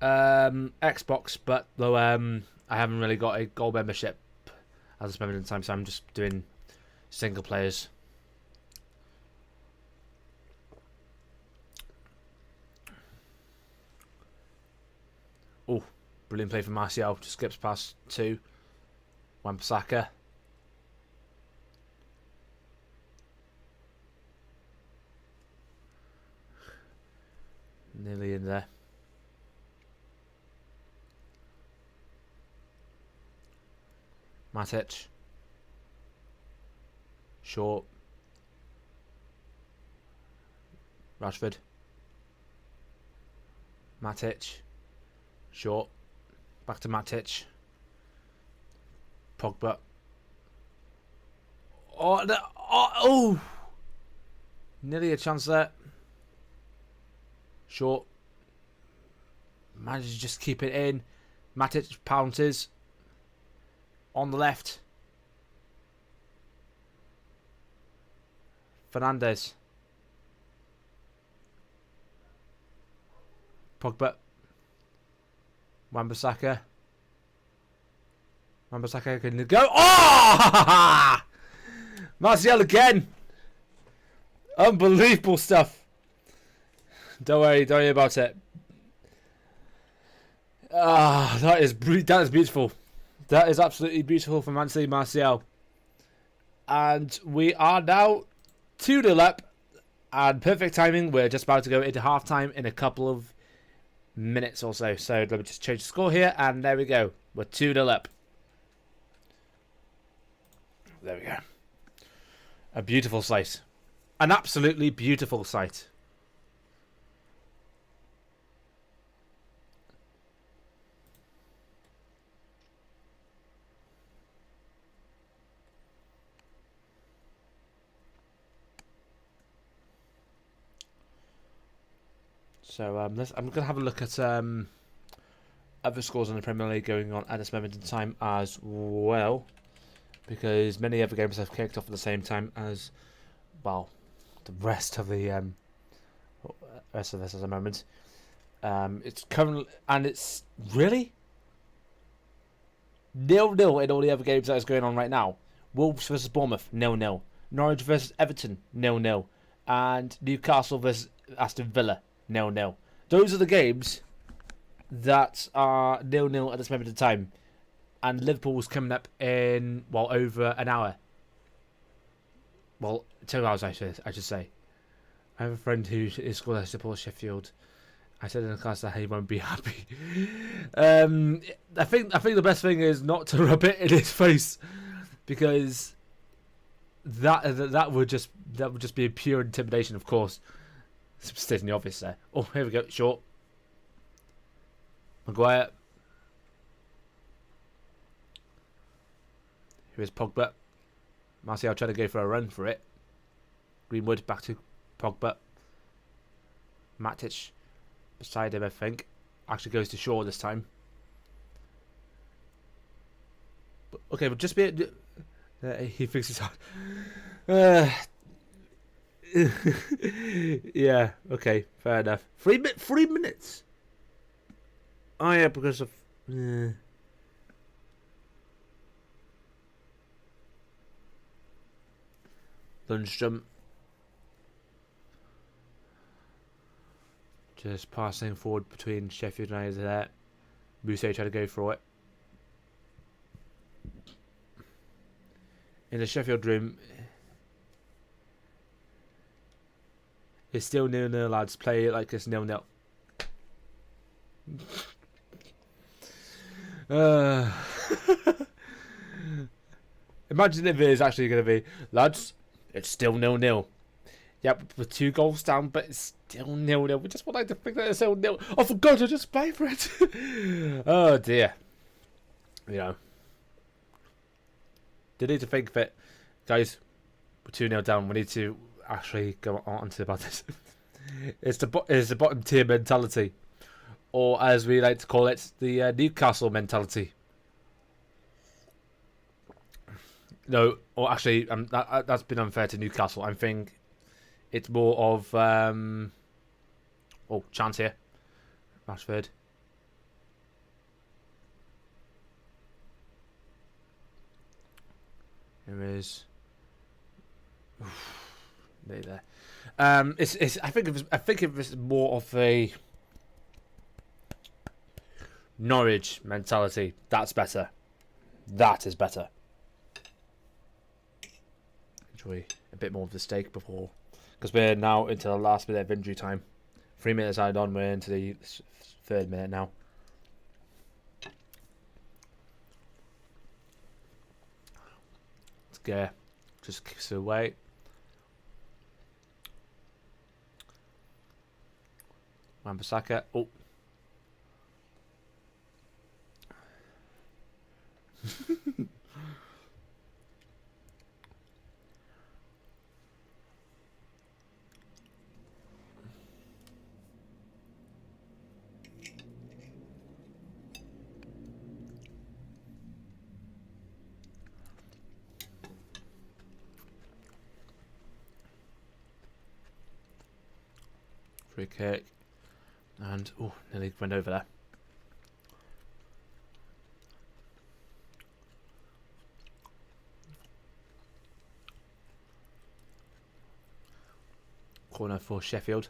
Xbox, but though I haven't really got a gold membership at this moment in time, so I'm just doing single players. Oh, brilliant play from Martial. Just skips past 2. Wan-Bissaka. Nearly in there. Matic. Short. Rashford. Matic. Short. Back to Matic. Pogba. Oh, no, oh! Nearly a chance there. Short. Manages to just keep it in. Matic pounces. On the left. Fernandes. Pogba. Wan-Bissaka. Wan-Bissaka can go. Oh! Martial again. Unbelievable stuff. Don't worry about it. That is beautiful. That is absolutely beautiful from Anthony Martial. And we are now 2-0 up. And perfect timing. We're just about to go into half time in a couple of minutes or so. So let me just change the score here. And there we go. We're 2-0 up. There we go. A beautiful sight. An absolutely beautiful sight. So I'm going to have a look at other scores in the Premier League going on at this moment in time as well, because many other games have kicked off at the same time as well. The rest of the this at the moment. It's currently, and it's really 0-0 in all the other games that is going on right now. Wolves versus Bournemouth 0-0. Norwich versus Everton 0-0, and Newcastle versus Aston Villa 0-0. Those are the games that are 0-0 at this moment in time. And Liverpool's coming up in, well, over an hour. Well, 2 hours, I should say. I have a friend who is supports Sheffield. I said in the class that he won't be happy. I think the best thing is not to rub it in his face, because that would just be pure intimidation, of course. Stating the obvious there. Oh, here we go. Short. Maguire. Here's Pogba. Martial trying to go for a run for it. Greenwood back to Pogba. Matic beside him, I think. Actually goes to Shaw this time. But, okay, but just be... he thinks it's hard. Yeah, okay, fair enough. 3 minutes? Oh yeah, because of... Lundstrom. Just passing forward between Sheffield United there. Musso trying to go for it. In the Sheffield room, it's still 0-0, lads. Play it like it's 0-0. Imagine if it is actually going to be, lads, it's still 0-0. Yep, we're 2 goals down, but it's still 0-0. We just would like to think that it's 0-0. Oh, for God, I just pay for it. Oh, dear. You know. They need to think that, guys, we're 2-0 down. We need to actually go on to about this. It's the bottom tier mentality. Or, as we like to call it, the Newcastle mentality. No, or actually, that's been unfair to Newcastle. I think it's more of... oh, chance here. Rashford. There is... there. It's. I think it was more of a Norwich mentality. That's better. That is better. Enjoy a bit more of the steak before, because we're now into the last minute of injury time. 3 minutes added on. We're into the 3rd minute now. Let's go. Just kicks it away. Wan-Bissaka. Oh. Free kick. And, oh, nearly went over there. Corner for Sheffield.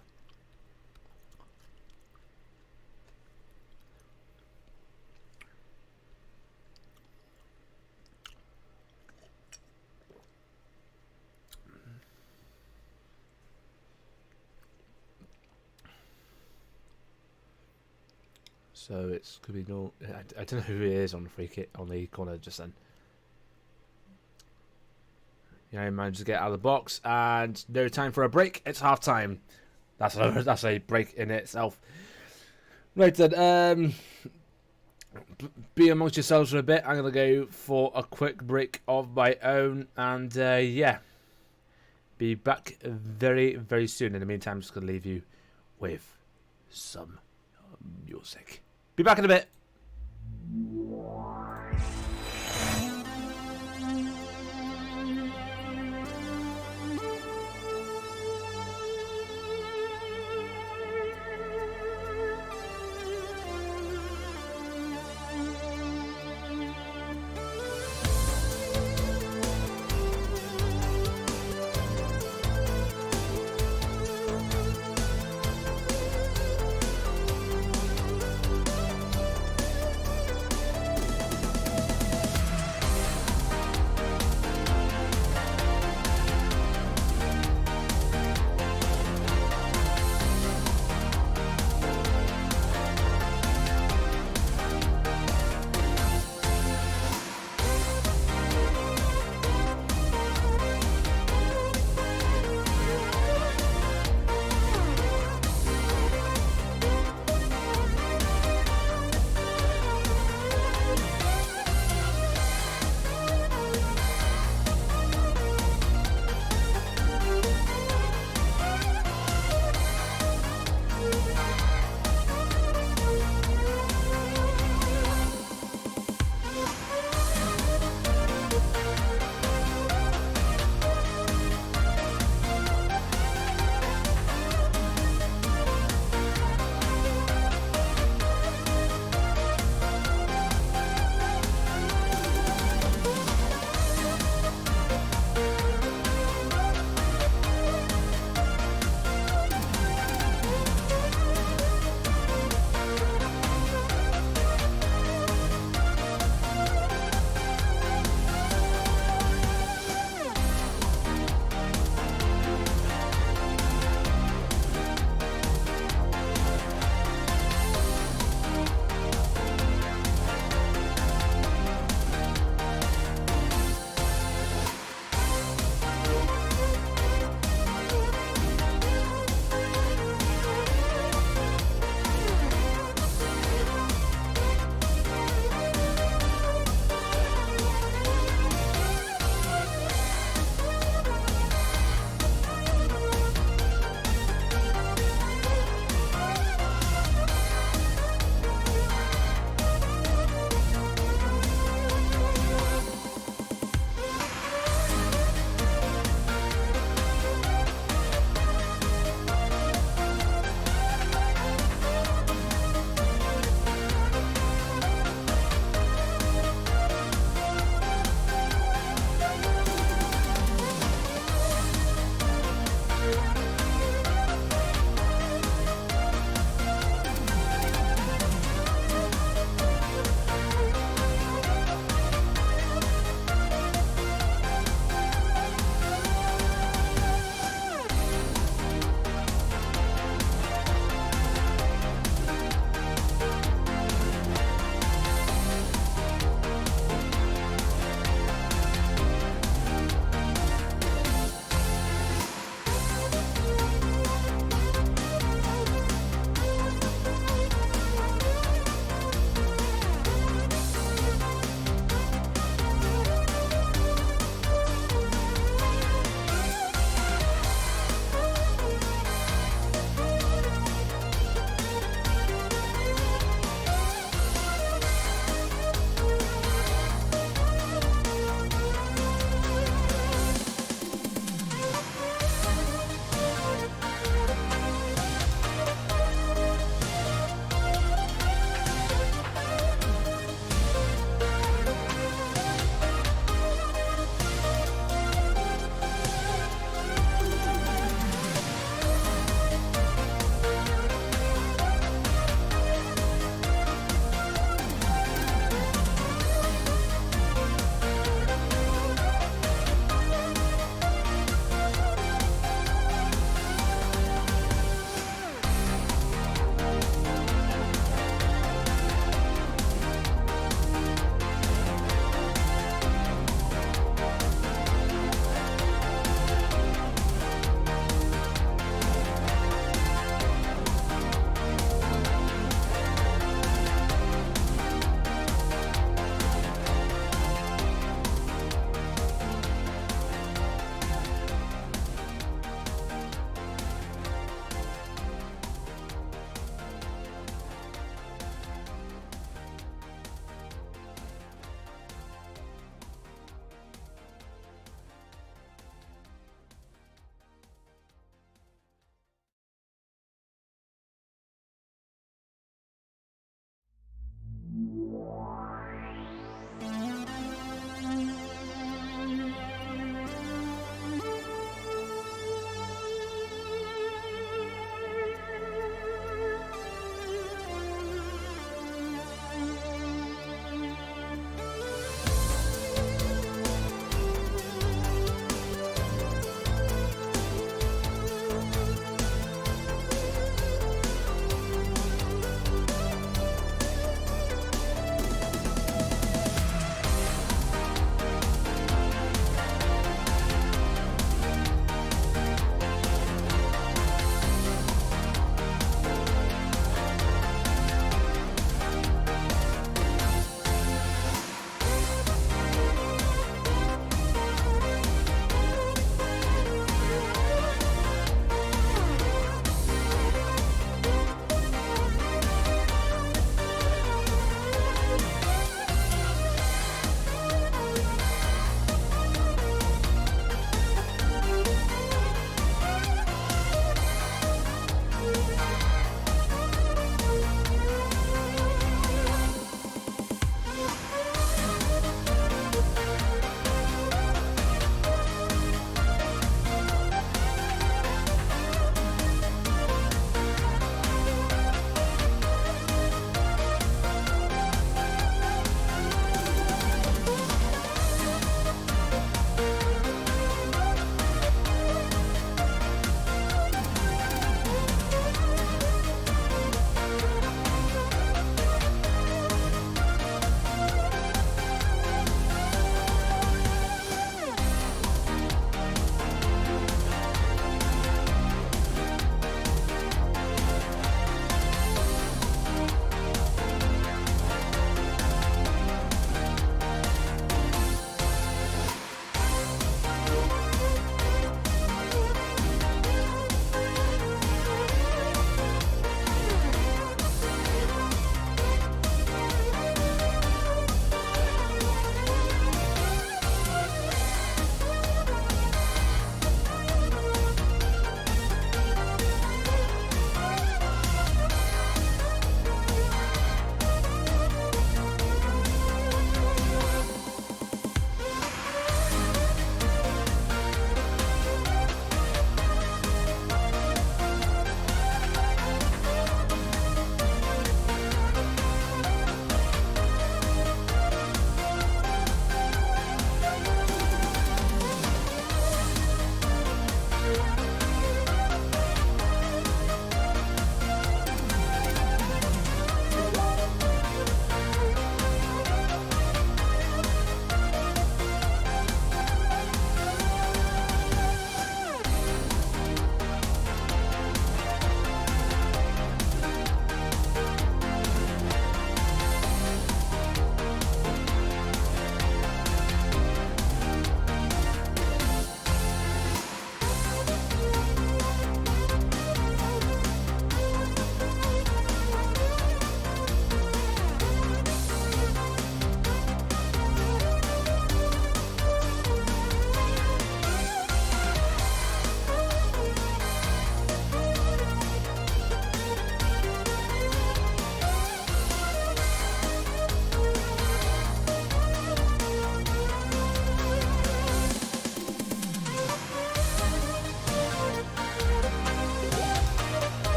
So it's could be no. I don't know who it is on the free kick on the corner just then. Yeah, he managed to get out of the box, and no time for a break. It's half time. That's a break in itself. Right then, be amongst yourselves for a bit. I'm gonna go for a quick break of my own, and yeah, be back very, very soon. In the meantime, I'm just gonna leave you with some music. Be back in a bit.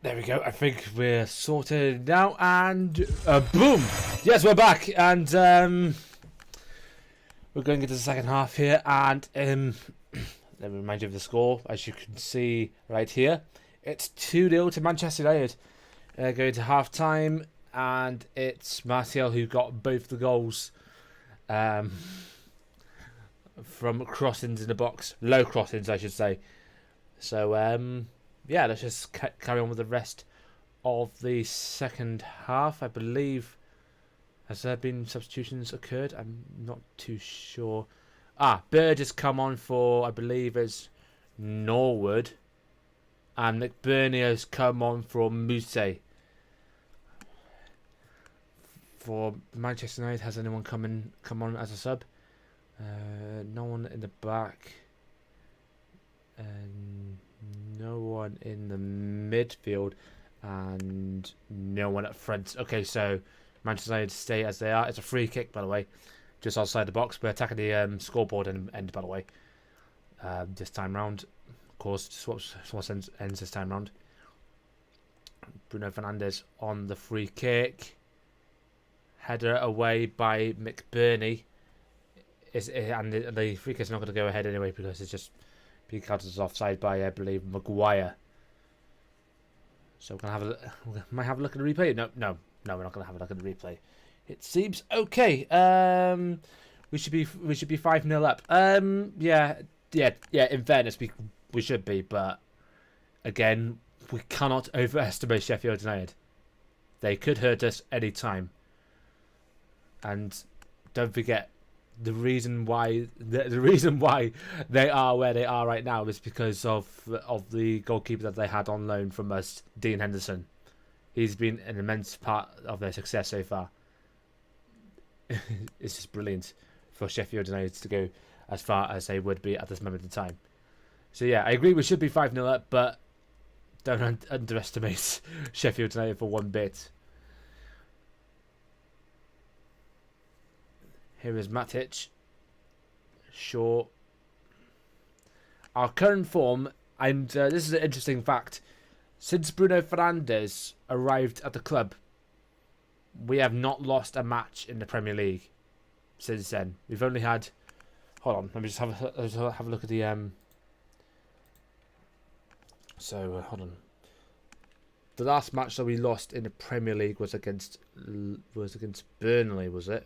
There we go. I think we're sorted now, and boom! Yes, we're back, and we're going into the second half here, and let me remind you of the score. As you can see right here, it's 2-0 to Manchester United. Going to half time, and it's Martial who got both the goals from crossings in the box, low crossings, I should say. So yeah, let's just carry on with the rest of the second half. I believe, has there been substitutions occurred? I'm not too sure. Bird has come on for, I believe, it's Norwood. And McBurney has come on for Muse. For Manchester United, has anyone come on as a sub? No one in the back. No one in the midfield, and no one up front. Okay, so Manchester United stay as they are. It's a free kick, by the way, just outside the box. We're attacking the scoreboard end, by the way. This time round, of course, swaps ends this time round. Bruno Fernandes on the free kick. Header away by McBurney. And the free kick's not going to go ahead anyway because it's just being counted as offside by, I believe, Maguire. So we might have a look at the replay. No, we're not going to have a look at the replay. It seems okay. We should be 5-0 up. Yeah. In fairness, we should be, but again, we cannot overestimate Sheffield United. They could hurt us any time. And don't forget, the reason why they are where they are right now is because of the goalkeeper that they had on loan from us, Dean Henderson. He's been an immense part of their success so far. It's just brilliant for Sheffield United to go as far as they would be at this moment in time. So yeah, I agree we should be 5-0 up, but don't underestimate Sheffield United for one bit. Here is Matic. Shaw. Our current form, and this is an interesting fact. Since Bruno Fernandes arrived at the club, we have not lost a match in the Premier League since then. We've only had... Hold on, let me just have a look at the... hold on. The last match that we lost in the Premier League was against Burnley, was it?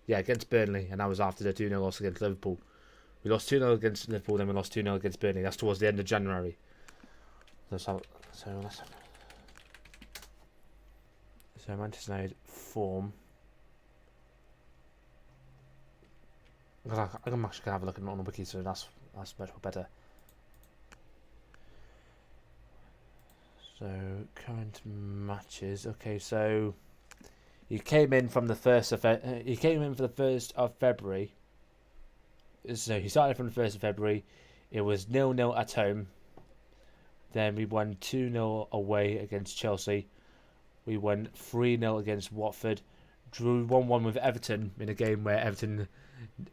Yeah, against Burnley, and that was after the 2-0 loss against Liverpool. We lost 2-0 against Liverpool, then we lost 2-0 against Burnley. That's towards the end of January. So Manchester United form. I'm actually going to have a look at it on the wiki, so that's much better. So, current matches. Okay, so... He came in from the 1st of he came in for the 1st of February. So he started from the 1st of February. It was 0-0 at home. Then we won 2-0 away against Chelsea. We won 3-0 against Watford. Drew 1-1 with Everton in a game where Everton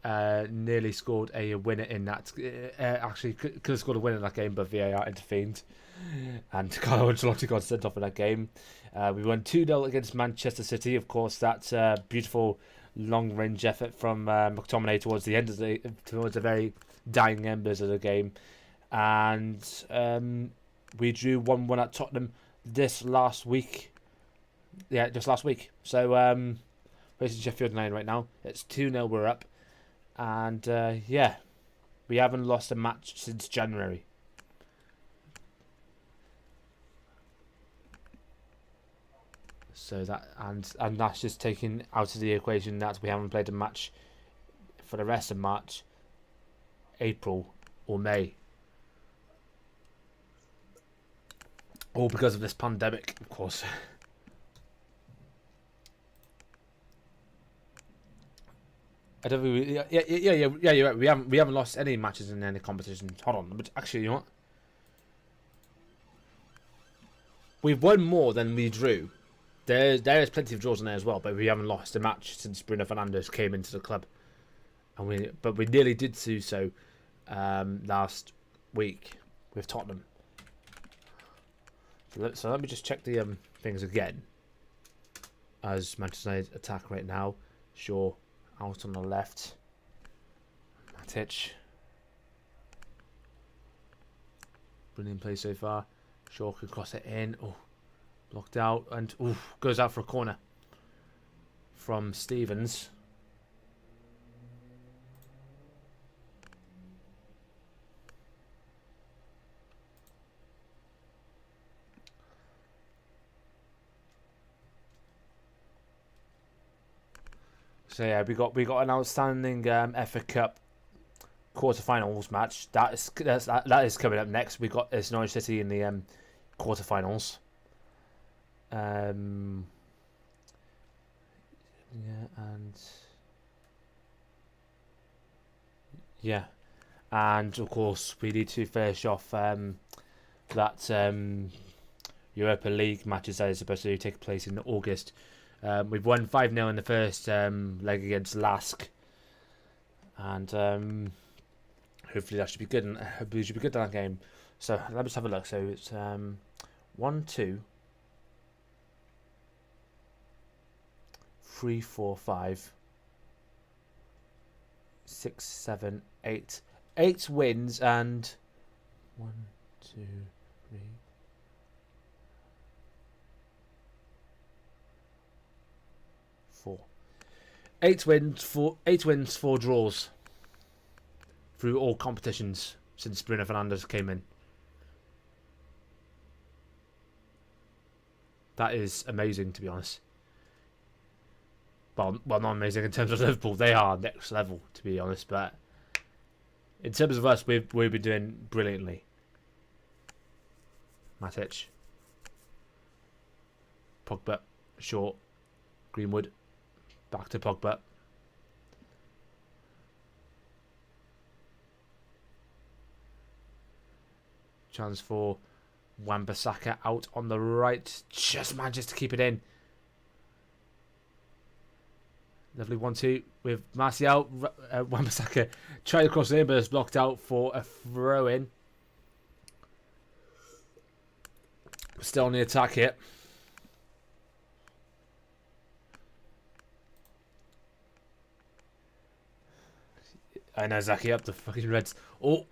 nearly scored a winner in that. Actually, could have scored a winner in that game, but VAR intervened. And Carlo Ancelotti got sent off in that game. We won 2-0 against Manchester City. Of course, that's a beautiful long-range effort from McTominay towards the very dying embers of the game. And we drew 1-1 at Tottenham this last week. Yeah, just last week. So, facing Sheffield United right now. It's 2-0, we're up. And, yeah, we haven't lost a match since January. So that and that's just taking out of the equation that we haven't played a match for the rest of March, April, or May. All because of this pandemic, of course. I don't think yeah, you're right. We haven't lost any matches in any competitions. Hold on, but actually, you know what? We've won more than we drew. There is plenty of draws in there as well, but we haven't lost a match since Bruno Fernandes came into the club, and we nearly did do so last week with Tottenham. So let me just check the things again. As Manchester United attack right now. Shaw out on the left. Matic. Brilliant play so far. Shaw can cross it in. Oh, blocked out and goes out for a corner from Stevens. So yeah, we got an outstanding FA Cup quarterfinals match. That is coming up next. We got Norwich City in the quarterfinals. Yeah, and of course we need to finish off that Europa League matches that is supposed to take place in August. We've won 5-0 in the first leg against Lask, and hopefully that should be good. And hopefully it should be good in that game. So let's just have a look. So it's 1, 2, 3, 4, 5, 6, 7, 8. 8 wins and 1, 2, 3. 4. 8 wins, 4 draws through all competitions since Bruno Fernandes came in. That is amazing, to be honest. Well, not amazing in terms of Liverpool. They are next level, to be honest. But in terms of us, we've been doing brilliantly. Matic, Pogba, Shaw, Greenwood. Back to Pogba. Chance for Wan-Bissaka out on the right. Just manages to keep it in. Lovely 1-2 with Martial. Wan-Bissaka tried to cross in, but it's blocked out for a throw-in. Still on the attack here. I know Zaki up the fucking Reds. Oh,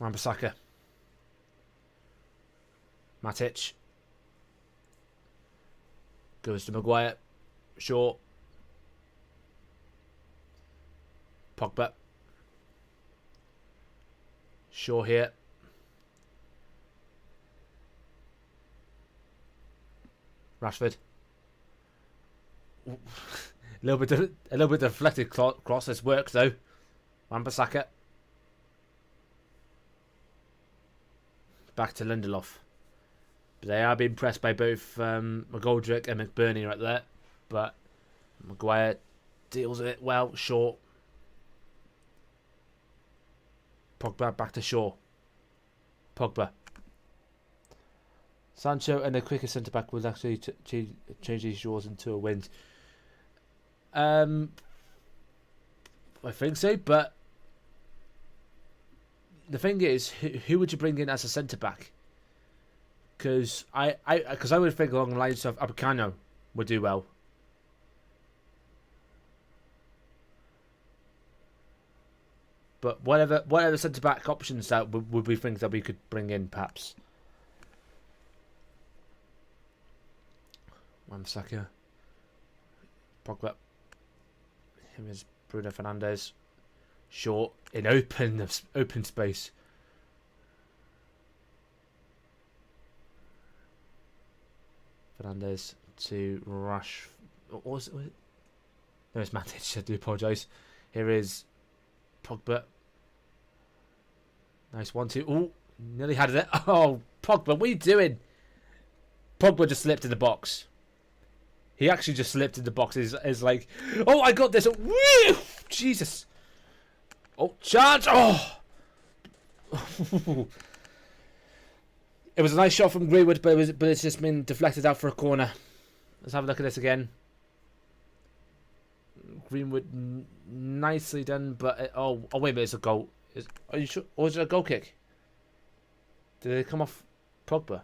Wan-Bissaka, Matic goes to Maguire. Shaw, Pogba, Shaw here. Rashford. A little bit deflected cross. It's worked though. Wan-Bissaka. Back to Lindelof. But they are being pressed by both McGoldrick and McBurney right there. But Maguire deals with it well. Shaw. Pogba back to Shaw. Pogba. Sancho and the quicker centre back will actually change these draws into a win. I think so, but the thing is, who would you bring in as a centre back? Because I would think along the lines of Upamecano would do well. But whatever centre back options that would we think that we could bring in, perhaps. Wan-Bissaka, Pogba. Him is Bruno Fernandes. Short in open space. Fernandes to Rush. What was it? No, it's Matic. I do apologise. Here is Pogba. Nice 1-2. Oh, nearly had it. Oh, Pogba, what are you doing? Pogba just slipped in the box. He actually just slipped in the box. Is like, oh, I got this. Oh, woo! Jesus. Oh, charge. Oh. It was a nice shot from Greenwood, but it's just been deflected out for a corner. Let's have a look at this again. Greenwood, nicely done, but oh wait a minute, it's a goal. Are you sure? Or is it a goal kick? Did it come off Pogba?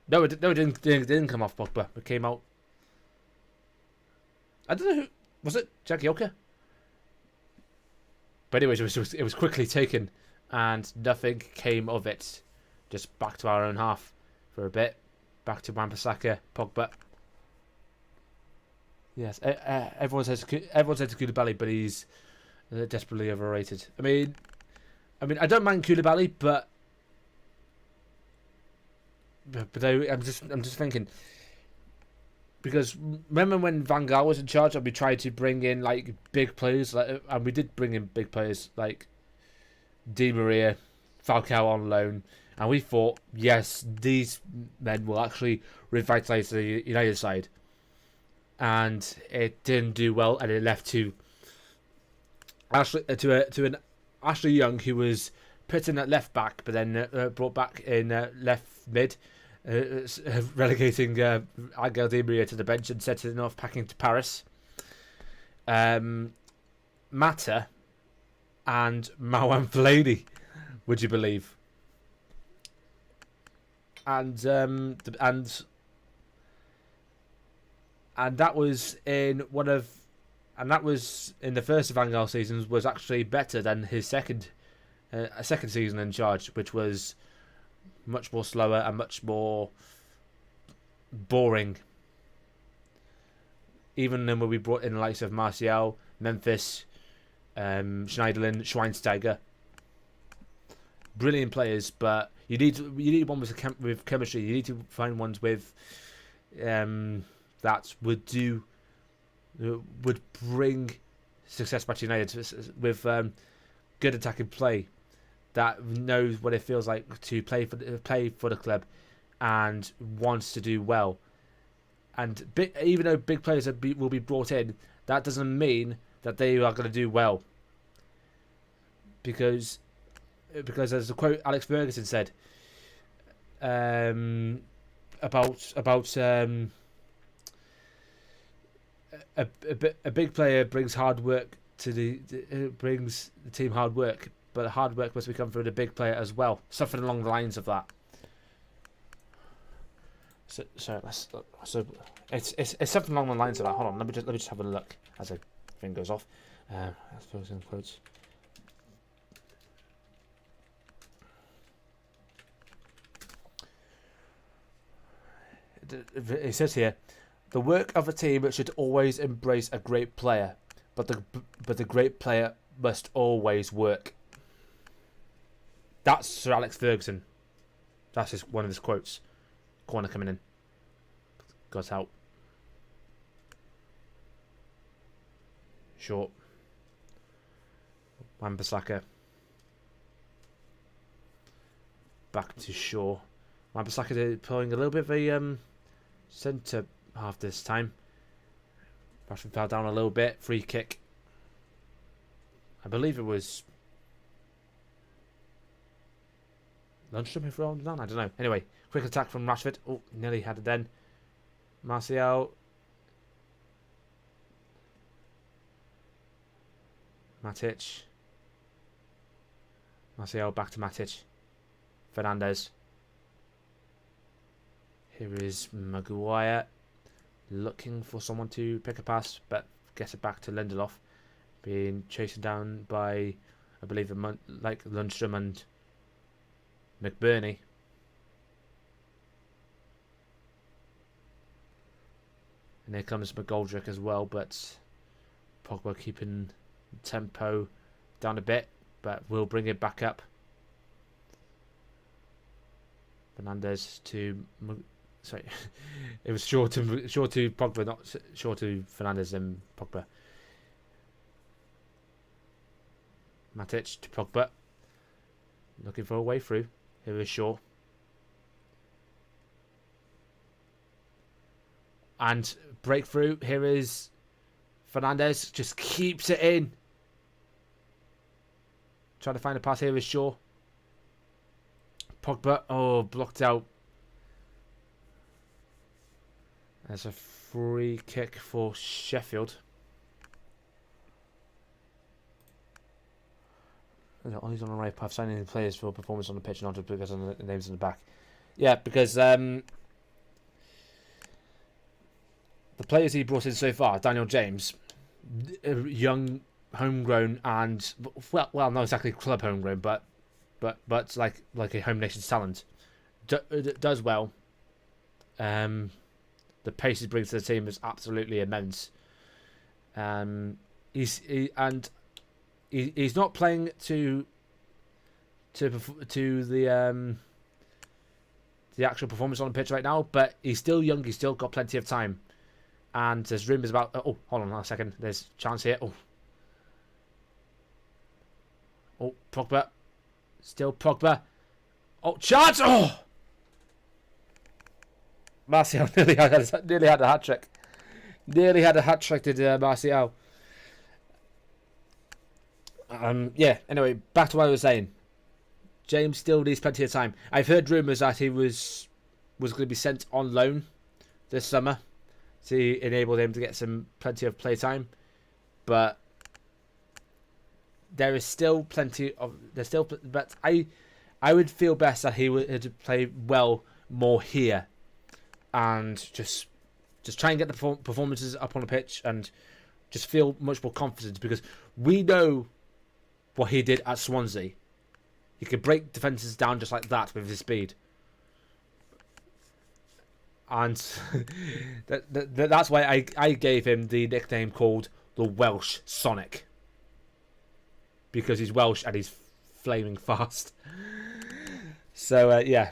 No, it didn't come off Pogba. It came out. I don't know who was it. Jagielka. But anyways, it was quickly taken, and nothing came of it. Just back to our own half for a bit. Back to Wan-Bissaka, Pogba. Yes, everyone says Koulibaly, but he's desperately overrated. I mean, I don't mind Koulibaly, but I'm just thinking, because remember when Van Gaal was in charge and we tried to bring in like big players, and we did bring in big players like Di Maria, Falcao on loan, and we thought, yes, these men will actually revitalise the United side, and it didn't do well, and it left to an Ashley Young who was put in at left back, but then brought back in left mid, relegating Angel Di Maria to the bench and setting off packing to Paris. Mata and Marouane Fellaini, would you believe? And that was in the first of Van Gaal seasons, was actually better than his second season in charge, which was much more slower and much more boring. Even when we brought in the likes of Martial, Memphis, Schneiderlin, Schweinsteiger, brilliant players, but you need one with chemistry. You need to find ones with that would bring success back to United with good attacking play, that knows what it feels like to play for the club and wants to do well. And even though big players will be brought in, that doesn't mean that they are going to do well. Because as the quote Alex Ferguson said about a big player brings hard work brings the team hard work, but hard work must become through the big player as well. Something along the lines of that. So it's something along the lines of that. Hold on, let me just have a look as the thing goes off. I suppose in quotes. It says here, the work of a team should always embrace a great player, but the great player must always work. That's Sir Alex Ferguson. That's one of his quotes. Corner coming in. Got out. Short. Wan-Bissaka. Back to Shaw. Wan-Bissaka pulling a little bit of a centre half this time. Rashford fell down a little bit. Free kick. I believe it was Lundstrom who threw it down. I don't know. Anyway, quick attack from Rashford. Oh, nearly had it then. Martial. Matic. Martial back to Matic. Fernandes. Here is Maguire. Looking for someone to pick a pass, but gets it back to Lindelof. Being chased down by, I believe, like Lundstrom and McBurney. And here comes McGoldrick as well, but Pogba keeping tempo down a bit, but we'll bring it back up. Fernandes to... Sorry, it was short to Pogba, not short to Fernandes and Pogba. Matic to Pogba. Looking for a way through. Here is Shaw. And breakthrough. Here is Fernandes. Just keeps it in. Trying to find a pass. Here is Shaw. Pogba. Oh, blocked out. There's a free kick for Sheffield. He's on the right path, signing players for performance on the pitch, not just because of the names in the back. Yeah, because the players he brought in so far, Daniel James, young, homegrown, and well, not exactly club homegrown, but like a home nation's talent, does well. The pace he brings to the team is absolutely immense. He's not playing to the actual performance on the pitch right now, but he's still young. He's still got plenty of time, and there's rumours about. Oh, hold on a second. There's a chance here. Oh, Pogba, still Pogba. Oh, chance! Oh, Martial nearly had a hat trick. Nearly had a hat trick, did Martial. Yeah. Anyway, back to what I was saying. James still needs plenty of time. I've heard rumours that he was going to be sent on loan this summer to enable him to get plenty of play time, but there is still plenty of But I would feel best that he would play well more here, and just try and get the performances up on the pitch and just feel much more confident, because we know what he did at Swansea. He could break defences down just like that with his speed. And that's why I gave him the nickname called the Welsh Sonic. Because he's Welsh and he's flaming fast. So, yeah.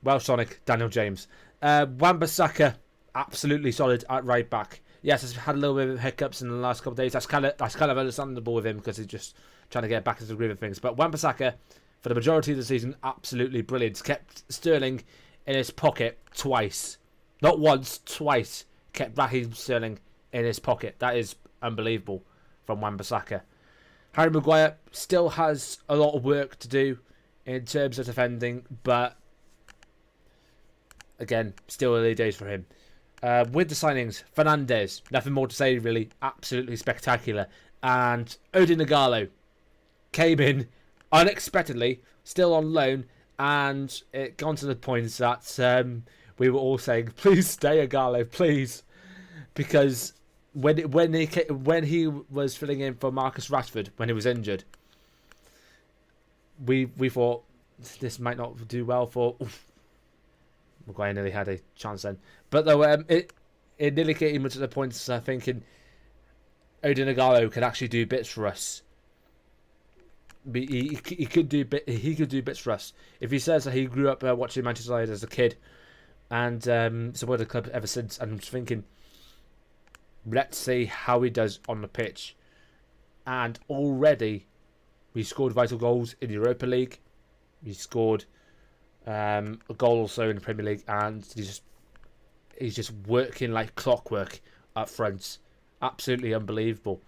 Welsh Sonic, Daniel James. Wan-Bissaka, absolutely solid at right back. Yes, he's had a little bit of hiccups in the last couple of days. That's kind of understandable with him, because he's just trying to get back into the groove of things. But Wan-Bissaka, for the majority of the season, absolutely brilliant. Kept Sterling in his pocket twice. Not once, twice. Kept Raheem Sterling in his pocket. That is unbelievable from Wan-Bissaka. Harry Maguire still has a lot of work to do in terms of defending, but again, still early days for him. With the signings, Fernandes, nothing more to say really, absolutely spectacular. And Odin Igalo came in unexpectedly, still on loan, and it got to the point that we were all saying, please stay Igalo, please. Because when he was filling in for Marcus Rashford when he was injured, we thought this might not do well for... Maguire nearly had a chance then. But though it nearly came to the point of thinking Odin Igalo could actually do bits for us. He could do bits for us. If he says that he grew up watching Manchester United as a kid and supported the club ever since, and I'm just thinking, let's see how he does on the pitch. And already we scored vital goals in the Europa League. We scored a goal also in the Premier League, and he's just working like clockwork up front. Absolutely unbelievable.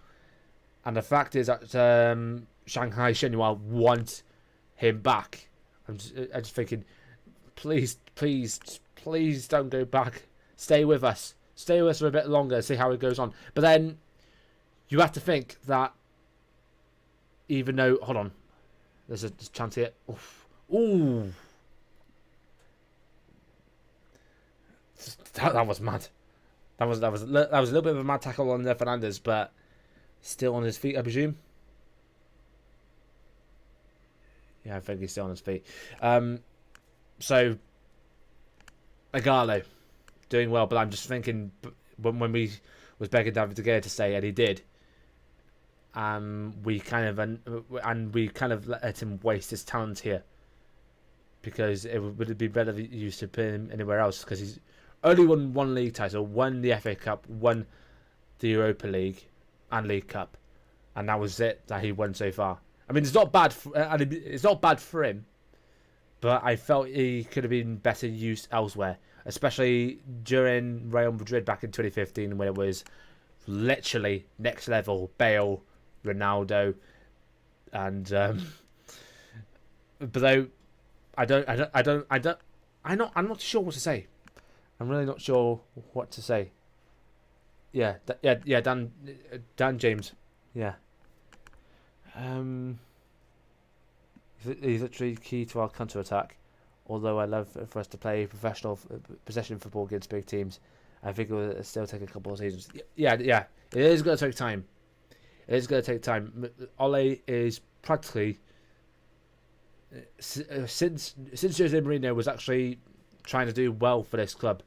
And the fact is that Shanghai Shenhua want him back. I'm just thinking, please don't go back. Stay with us. Stay with us for a bit longer. See how it goes on. But then you have to think that even though, hold on, there's a chance here. Ooh. That was mad. That was a little bit of a mad tackle on Fernandes, but still on his feet, I presume. Yeah, I think he's still on his feet. So Igalo doing well, but I'm just thinking when we was begging David De Gea to stay, and he did. We kind of let him waste his talent here, because it would have been better if he used to put him anywhere else, because he's only won one league title, won the FA Cup, won the Europa League and League Cup, and that was it that he won so far. I mean, it's not bad for him, but I felt he could have been better used elsewhere, especially during Real Madrid back in 2015, when it was literally next level. Bale, Ronaldo, and but though I'm not sure what to say. I'm really not sure what to say. Yeah, Dan James. Yeah. He's literally key to our counter attack. Although I love for us to play professional possession football against big teams, I think it will still take a couple of seasons. Yeah. It is going to take time. It is going to take time. Ole is practically since Jose Mourinho was actually trying to do well for this club.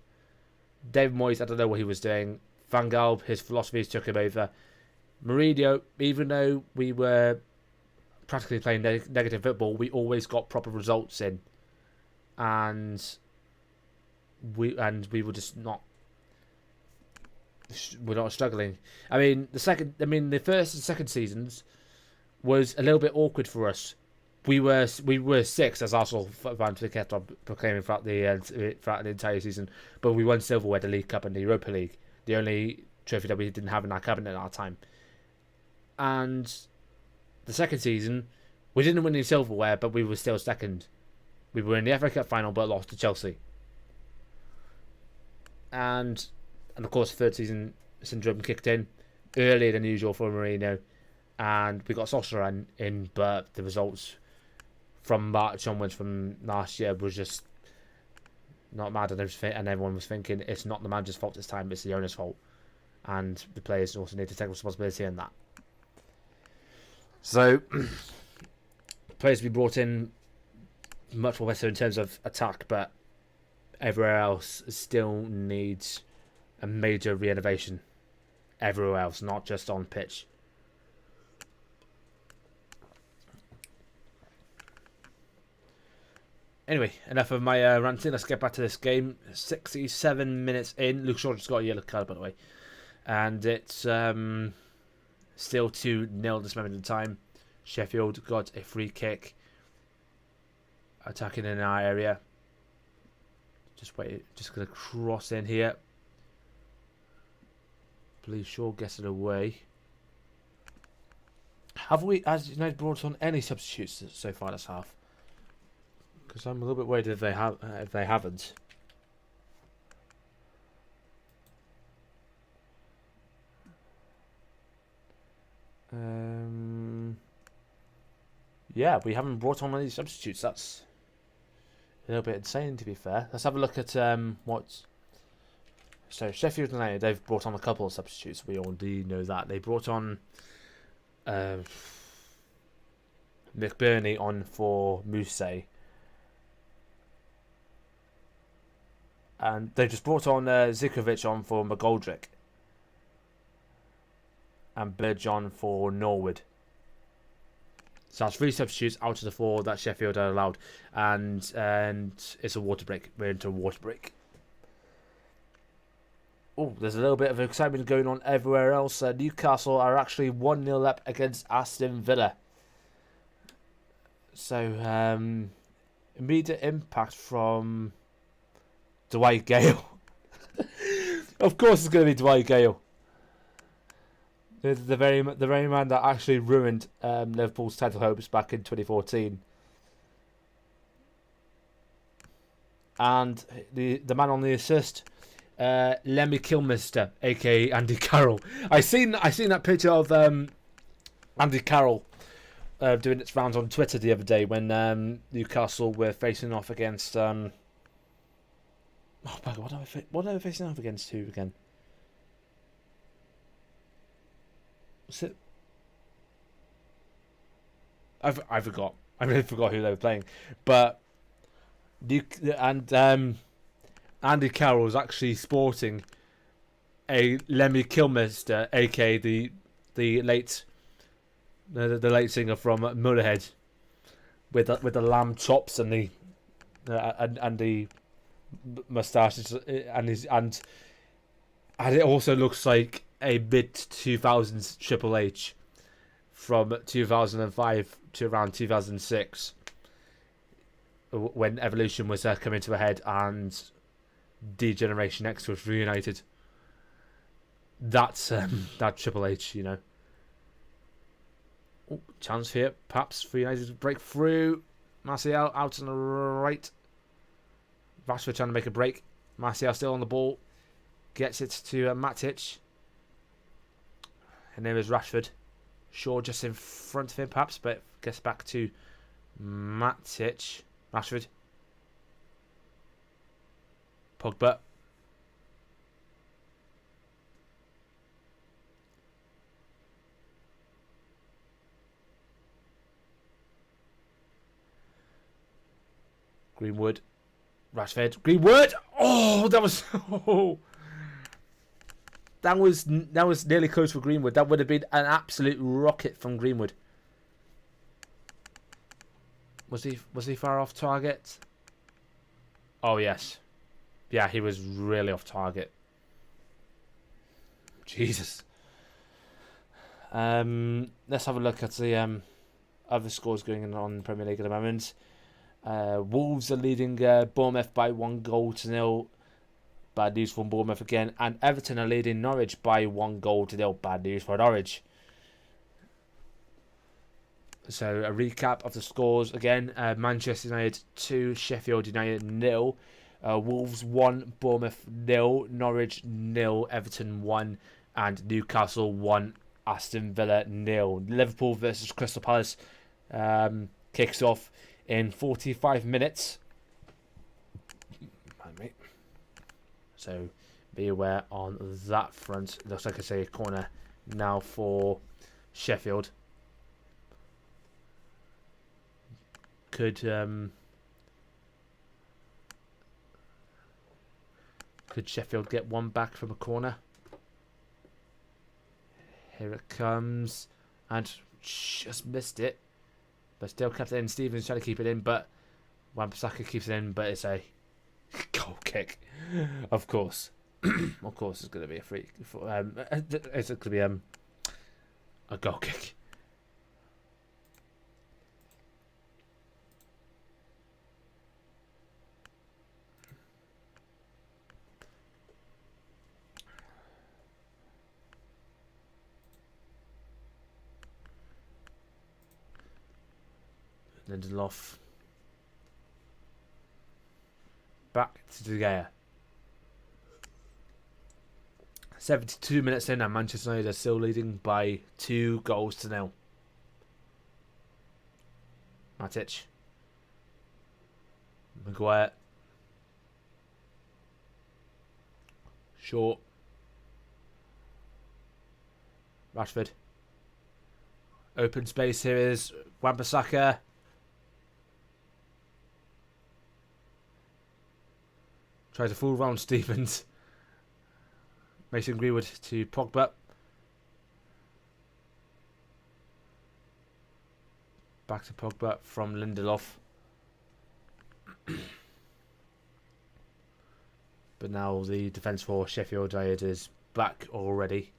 David Moyes, I don't know what he was doing. Van Gaal, his philosophies took him over. Mourinho, even though we were practically playing negative football, we always got proper results in, and we were just not. We're not struggling. I mean, the first and second seasons was a little bit awkward for us. We were sixth, as Arsenal fans kept on proclaiming throughout the entire season, but we won silverware, the League Cup, and the Europa League, the only trophy that we didn't have in our cabinet at our time. And the second season, we didn't win any silverware, but we were still second. We were in the FA Cup final, but lost to Chelsea. And of course, third season syndrome kicked in earlier than usual for Mourinho, and we got Solskjaer in, but the results from March onwards from last year was just not mad, and everyone was thinking it's not the manager's fault this time, it's the owner's fault, and the players also need to take responsibility in that. So, players to be brought in much more better in terms of attack, but everywhere else still needs a major renovation. Everywhere else, not just on pitch. Anyway, enough of my ranting. Let's get back to this game. 67 minutes in. Luke Shaw just got a yellow card, by the way. And it's still 2-0 at this moment in time. Sheffield got a free kick. Attacking in our area. Just going to cross in here. I believe Shaw gets it away. Have we, as United, brought on any substitutes so far this half? Because I'm a little bit worried if they haven't. Yeah, we haven't brought on any substitutes. That's a little bit insane, to be fair. Let's have a look at what. So Sheffield United, they've brought on a couple of substitutes. We already know that they brought on McBurney on for Muse, and they just brought on Zikovic on for McGoldrick, and Burge on for Norwood. So that's 3 substitutes out of the 4 that Sheffield are allowed, and it's a water break. We're into a water break. Oh, there's a little bit of excitement going on everywhere else. Newcastle are actually 1-0 up against Aston Villa. So, immediate impact from Dwight Gale. Of course it's going to be Dwight Gale. The very man that actually ruined Liverpool's title hopes back in 2014. And the man on the assist, Lemmy Kilmister, aka Andy Carroll. I seen that picture of Andy Carroll doing its rounds on Twitter the other day when Newcastle were facing off against oh my god, what are they facing off against? Who again? I forgot. I really forgot who they were playing. But Andy Carroll was actually sporting a Lemmy Kilmister, aka the late singer from Motorhead, with the lamb chops and the moustaches and it also looks like a mid 2000s Triple H from 2005 to around 2006, when Evolution was coming to a head and D-Generation X was reunited. That's that Triple H, you know. Oh, chance here, perhaps for United to break through. Martial out on the right. Rashford trying to make a break. Martial still on the ball. Gets it to Matic. And there is Rashford. Shaw just in front of him, perhaps, but gets back to Matic. Rashford. Pogba. Greenwood. Rashford. Greenwood. Oh, that was that was nearly close for Greenwood. That would have been an absolute rocket from Greenwood. Was he far off target? Oh yes. Yeah, he was really off target. Jesus. Let's have a look at the other scores going on in the Premier League at the moment. Wolves are leading Bournemouth by 1-0. Bad news for Bournemouth again. And Everton are leading Norwich by 1-0. Bad news for Norwich. So a recap of the scores again. Manchester United 2, Sheffield United 0. Wolves 1, Bournemouth 0, Norwich 0, Everton 1, and Newcastle 1, Aston Villa 0. Liverpool versus Crystal Palace kicks off in 45 minutes. So be aware on that front. Looks like a corner now for Sheffield. Could Sheffield get one back from a corner? Here it comes. And just missed it. But still kept it in. Stevens trying to keep it in, but Wan-Bissaka keeps it in, but it's a goal kick. Of course. Of course it's going to be a free. It's going to be a goal kick. Lindelof. Back to De Gea. 72 minutes in and Manchester United are still leading by 2-0. Matic. Maguire. Short. Rashford. Open space here is Wan-Bissaka. Tries to fool round Stevens. Mason Greenwood to Pogba. Back to Pogba from Lindelof. But now the defence for Sheffield United is back already.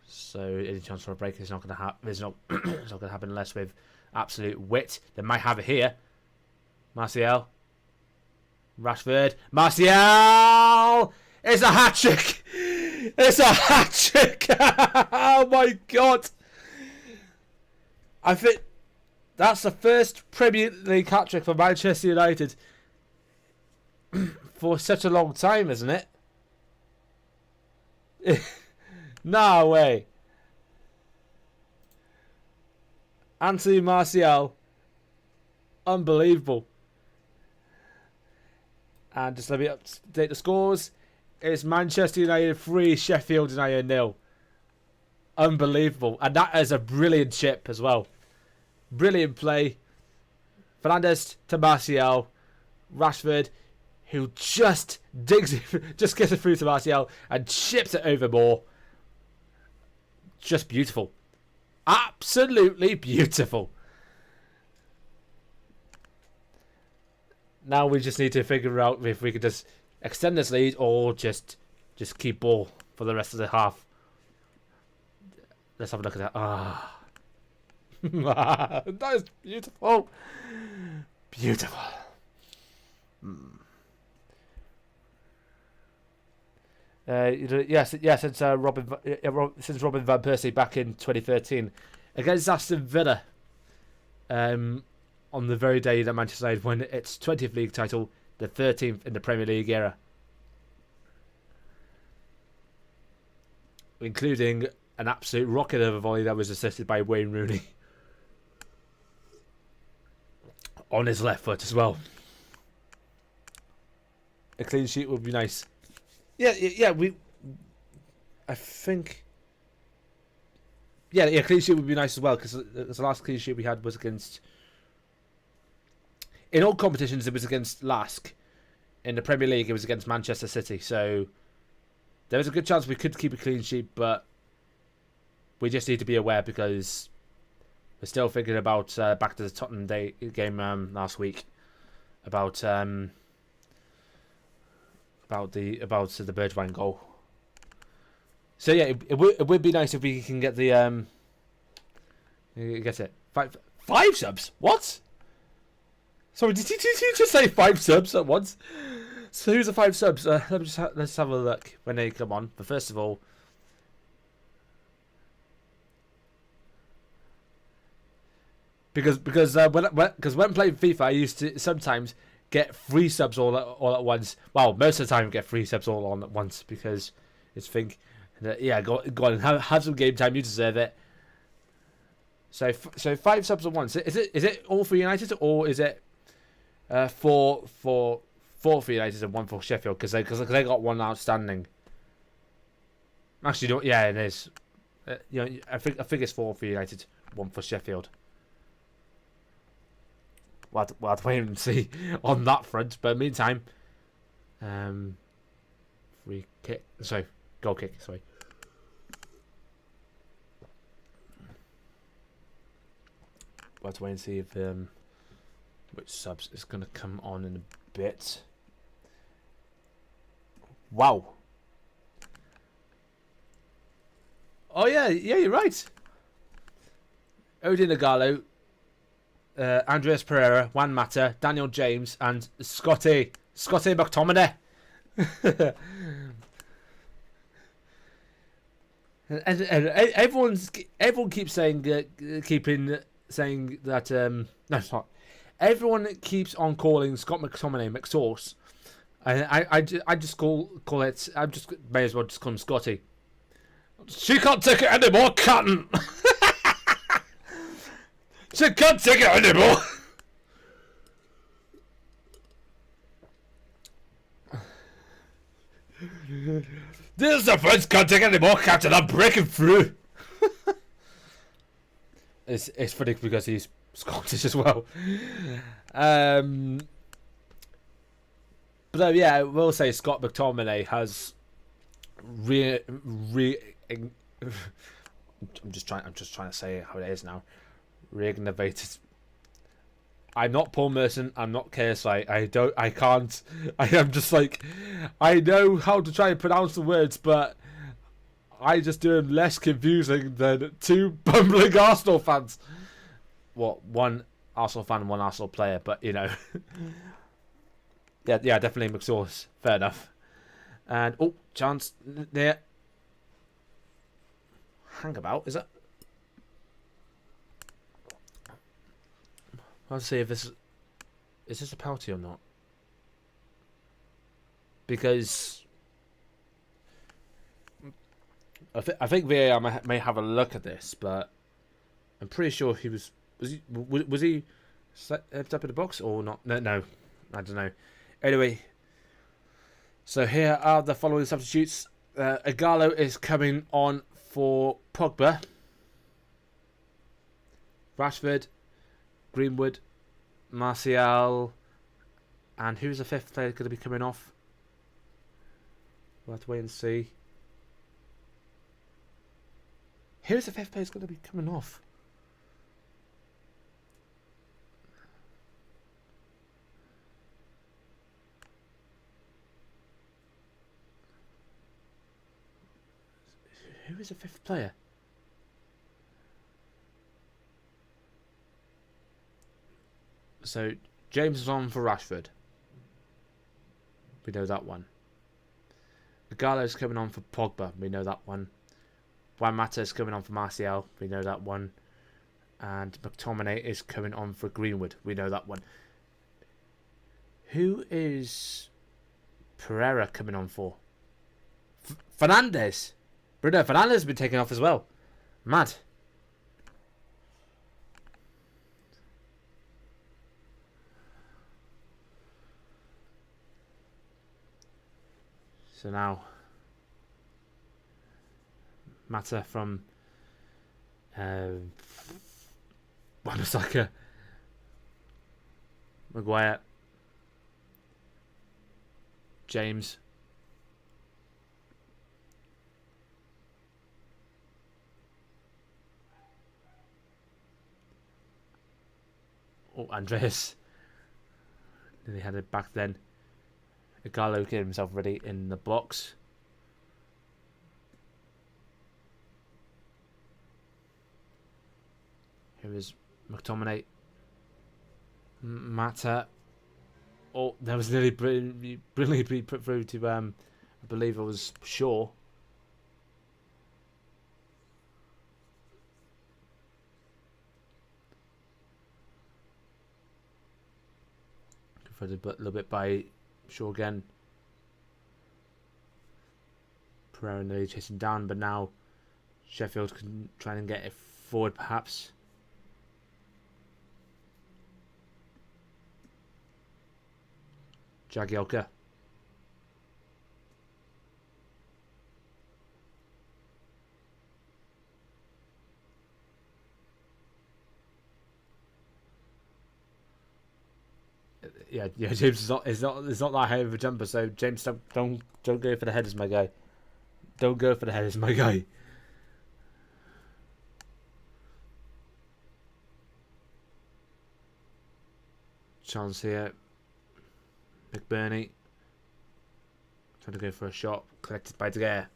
So any chance for a break is not going to happen. It's not going to happen unless with absolute wit. They might have it here. Martial. Rashford. Martial! It's a hat-trick! It's a hat-trick! Oh my god! I think that's the first Premier League hat-trick for Manchester United for such a long time, isn't it? No way. Anthony Martial. Unbelievable. And just let me update the scores. It's Manchester United 3, Sheffield United 0. Unbelievable. And that is a brilliant chip as well. Brilliant play. Fernandes to Martial. Rashford, who just gets it through to Martial and chips it over more. Just beautiful. Absolutely beautiful. Now we just need to figure out if we could just extend this lead or just keep ball for the rest of the half. Let's have a look at that. That is beautiful. Beautiful. Yes, since Robin van Persie back in 2013 against Aston Villa, on the very day that Manchester United won its 20th league title, the 13th in the Premier League era, including an absolute rocket of a volley that was assisted by Wayne Rooney. on his left foot as well. A clean sheet would be nice. Yeah. I think. Yeah. Clean sheet would be nice as well because the last clean sheet we had was against. In all competitions, it was against Lask. In the Premier League, it was against Manchester City. So there was a good chance we could keep a clean sheet, but we just need to be aware because we're still thinking about back to the Tottenham game last week about the Bergwijn goal. So yeah, it would be nice if we can get the get it 5 subs. What? Sorry, did you just say 5 subs at once? So who's the 5 subs? Let's have a look when they come on. But first of all, because when playing FIFA, I used to sometimes get 3 subs all at once. Well, most of the time get 3 subs all on at once because it's think that go on and have some game time. You deserve it. So 5 subs at once. Is it all for United or is it 4 for United and 1 for Sheffield because they got 1 outstanding. Actually, yeah, it is. I think it's 4 for United, 1 for Sheffield. We'll have to wait and see on that front. But meantime, goal kick. Sorry. We'll have to wait and see if which subs is going to come on in a bit. Wow. Oh yeah, you're right. Odin Igalo, Andreas Pereira, Juan Mata, Daniel James, and Scotty McTominay. and everyone keeps saying that no, it's not. Everyone keeps on calling Scott McTominay McSauce. I just call it. I just may as well just call him Scotty. She can't take it anymore, Cotton. She can't take it anymore. This is the French can't take it anymore, Captain. I'm breaking through. It's funny because he's Scottish as well. But yeah, I will say Scott McTominay has I'm just trying to say how it is now. Reinnovated. I'm not Paul Merson. I'm not KSI. I can't. I am just like, I know how to try and pronounce the words, but I just do them less confusing than 2 bumbling Arsenal fans. What, 1 Arsenal fan and 1 Arsenal player, but you know. yeah, definitely McSauce. Fair enough. And chance there. Hang about, is it? I'll see if is this a penalty or not? Because I think VAR may have a look at this, but I'm pretty sure he was he set up in the box or not? No, I don't know. Anyway, so here are the following substitutes. Igalo is coming on for Pogba, Rashford, Greenwood, Martial, and who's the 5th player going to be coming off? We'll have to wait and see. Who's the 5th player going to be coming off? Who is the 5th player? So James is on for Rashford. We know that one. Igalo's coming on for Pogba. We know that one. Juan Mata is coming on for Martial. We know that one. And McTominay is coming on for Greenwood. We know that one. Who is Pereira coming on for? Fernandes. Bruno Fernandes has been taken off as well. Mad. So now Mata from Wan-Bissaka, Maguire, James, Andreas. Nearly had it back then. Igalo getting himself ready in the box. Here is McTominay. Mata. Oh, that was nearly brilliantly put through to, I believe it was Shaw. Confronted a little bit by Shaw again. Pereira nearly chasing down, but now Sheffield can try and get it forward perhaps. Jagielka. Yeah, James is not that high of a jumper, so James don't go for the headers, my guy. Don't go for the headers, my guy. Chance here. McBurney trying to go for a shot, collected by De Gea.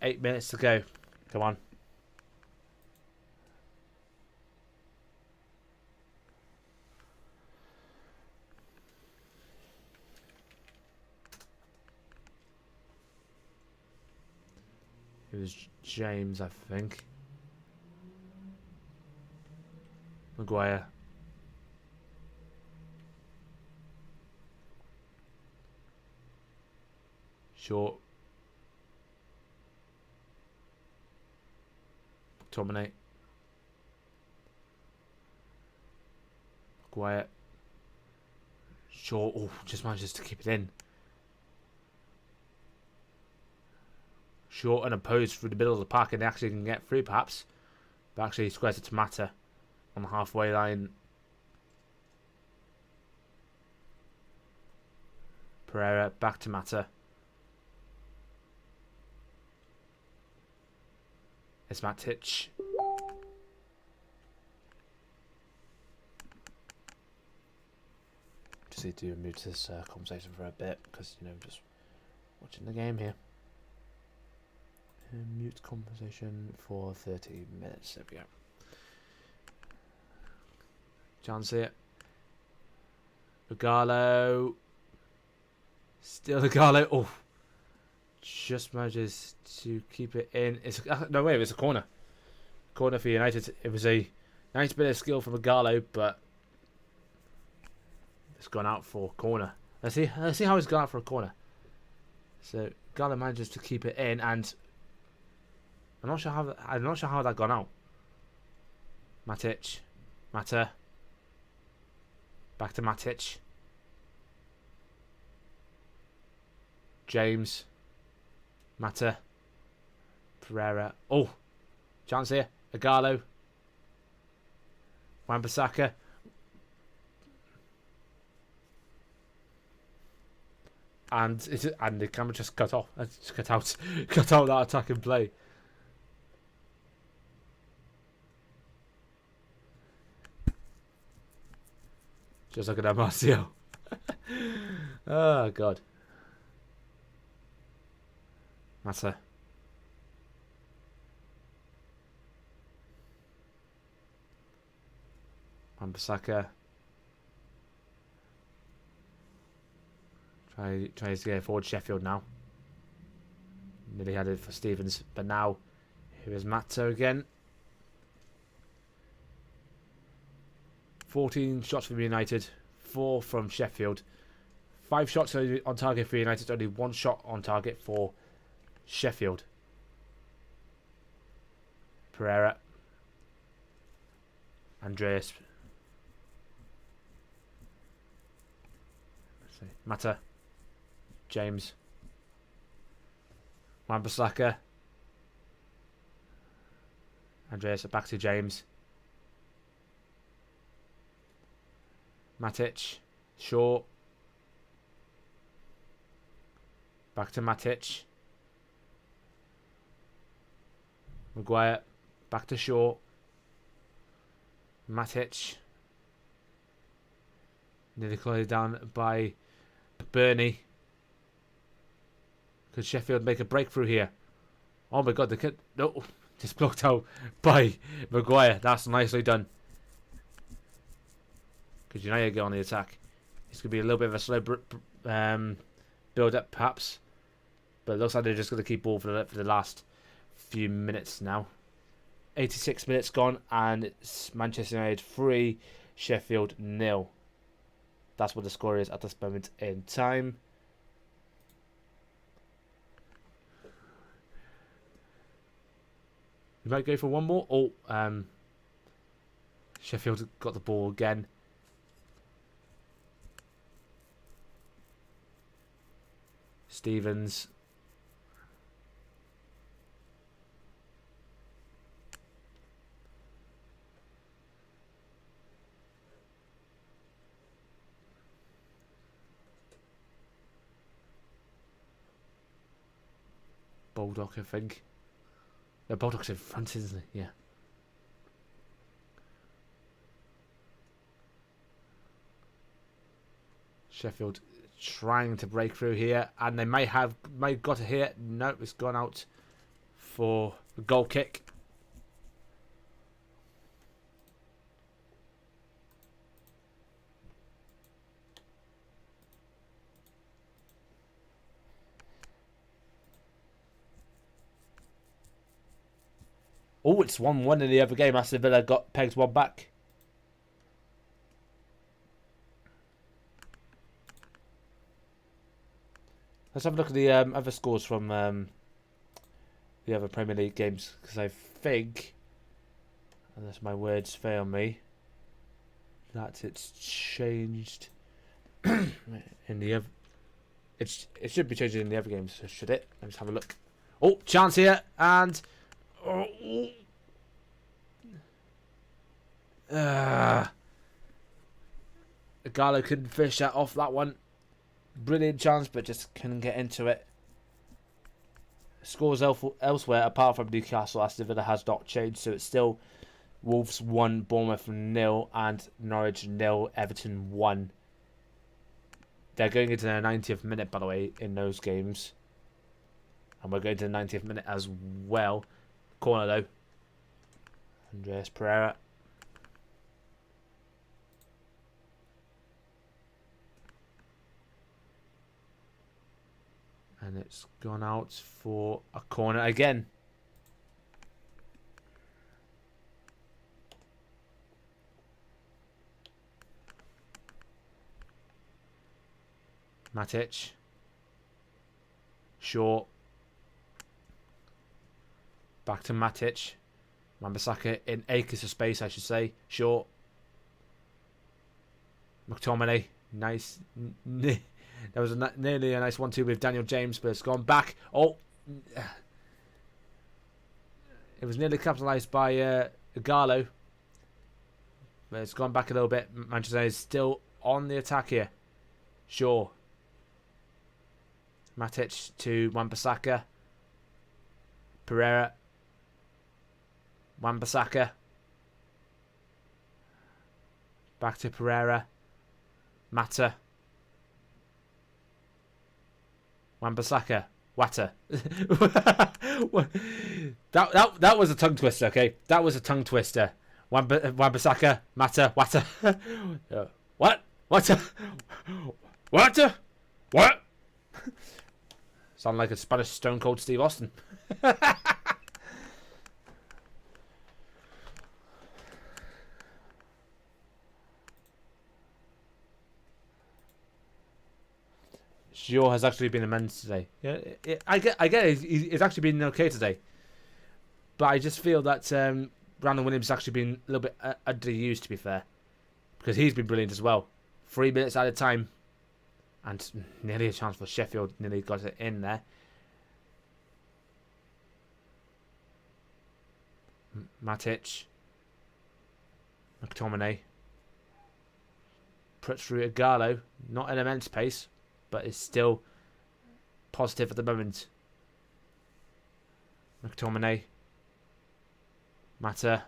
8 minutes to go. Come on. It was James, I think. Maguire. Short. McTominay. Maguire. Short. Oh, just manages to keep it in. Short and opposed through the middle of the park, and they actually can get through perhaps. But actually squares it to Mata on the halfway line. Pereira back to Mata. It's Matic. Just need to mute this conversation for a bit because, you know, just watching the game here. Mute conversation for 30 minutes. There we go. Chance here. Igalo. Still Igalo. Oh. Just manages to keep it in. It's no way. It was a corner. Corner for United. It was a nice bit of skill from Igalo, but it's gone out for corner. Let's see how it's gone out for a corner. So Igalo manages to keep it in, and I'm not sure how that gone out. Matic, Mata, back to Matic, James, Mata, Pereira. Oh, chance here. Igalo, Wan-Bissaka. And the camera just cut off. Cut out that attacking play. Just look at that Martial. Oh god. Mata. Wan-Bissaka. Tries to get forward Sheffield now. Nearly had it for Stevens, but now here is Mata again. 14 shots from United, 4 from Sheffield. 5 shots on target for United, only 1 shot on target for Sheffield. Pereira. Andreas. Mata. James. Wan-Bissaka. Andreas back to James. Matic. Shaw. Back to Matic. Maguire. Back to Shaw. Matic. Nearly closed down by Burnley. Could Sheffield make a breakthrough here? Oh my god, they could. No. Just blocked out by Maguire. That's nicely done. Because United get on the attack. It's going to be a little bit of a slow build up, perhaps. But it looks like they're just going to keep ball for the last few minutes now. 86 minutes gone, and it's Manchester United 3, Sheffield 0. That's what the score is at this moment in time. You might go for one more. Oh, Sheffield got the ball again. Stevens. Bulldog, I think. The Bulldog's in front, isn't he? Yeah. Sheffield trying to break through here, and they may have got it here. No, it's gone out for a goal kick. Oh, it's 1-1 in the other game. Aston Villa got pegged one back. Let's have a look at the other scores from the other Premier League games, because I think, unless my words fail me, that it's changed in the other. It should be changing in the other games, so should it? Let's have a look. Oh, chance here, and Gallo couldn't fish that off that one. Brilliant chance, but just couldn't get into it. Scores elsewhere, apart from Newcastle, Aston Villa has not changed, so it's still Wolves 1, Bournemouth 0, and Norwich 0, Everton 1. They're going into their 90th minute, by the way, in those games. And we're going to the 90th minute as well. Corner, though. Andreas Pereira. And it's gone out for a corner again. Matic. Shaw. Back to Matic. Wan-Bissaka in acres of space, I should say. Shaw. McTominay. Nice. That was nearly a nice 1-2 with Daniel James, but it's gone back. Oh. It was nearly capitalised by Gallo. But it's gone back a little bit. Manchester United is still on the attack here. Shaw. Matic to Wan-Bissaka. Pereira. Wan-Bissaka. Back to Pereira. Mata. Wan-Bissaka. Wata. that was a tongue twister, okay? That was a tongue twister. Wan-Bissaka. Mata. Wata. What? Wata. Wata. What? Sound like a Spanish Stone Cold Steve Austin. Shaw has actually been immense today. Yeah, I get it. He's actually been okay today. But I just feel that Brandon Williams has actually been a little bit underused, to be fair. Because he's been brilliant as well. 3 minutes at a time. And nearly a chance for Sheffield. Nearly got it in there. Matic. McTominay. Puts through Igalo. Not an immense pace, but is still positive at the moment. McTominay. Mata.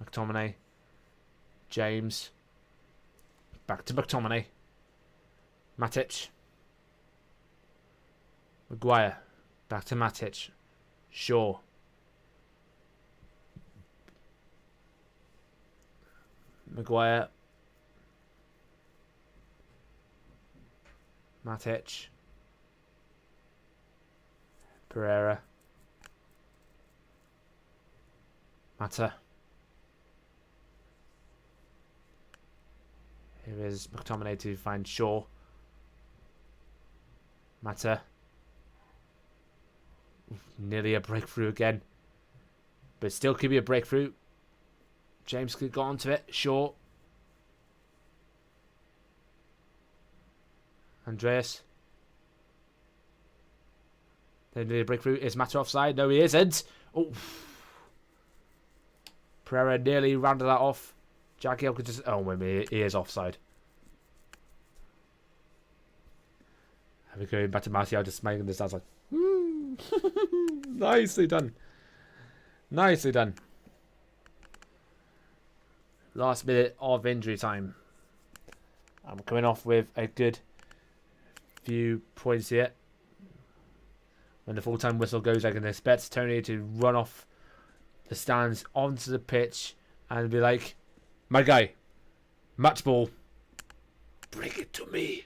McTominay. James. Back to McTominay. Matic. Maguire. Back to Matic. Shaw. Maguire. Matic. Pereira. Mata. Here is McTominay to find Shaw. Mata. Nearly a breakthrough again. But still could be a breakthrough. James could go onto it. Shaw. Andreas. Then nearly a breakthrough. Is Mata offside? No, he isn't. Oh. Pereira nearly rounded that off. Jackie could just... Oh, maybe he is offside. We're going back to Martial, just making this sound like... Nicely done. Nicely done. Last minute of injury time. I'm coming off with a good few points here. When the full-time whistle goes, I can expect Tony to run off the stands onto the pitch and be like, my guy, match ball, bring it to me.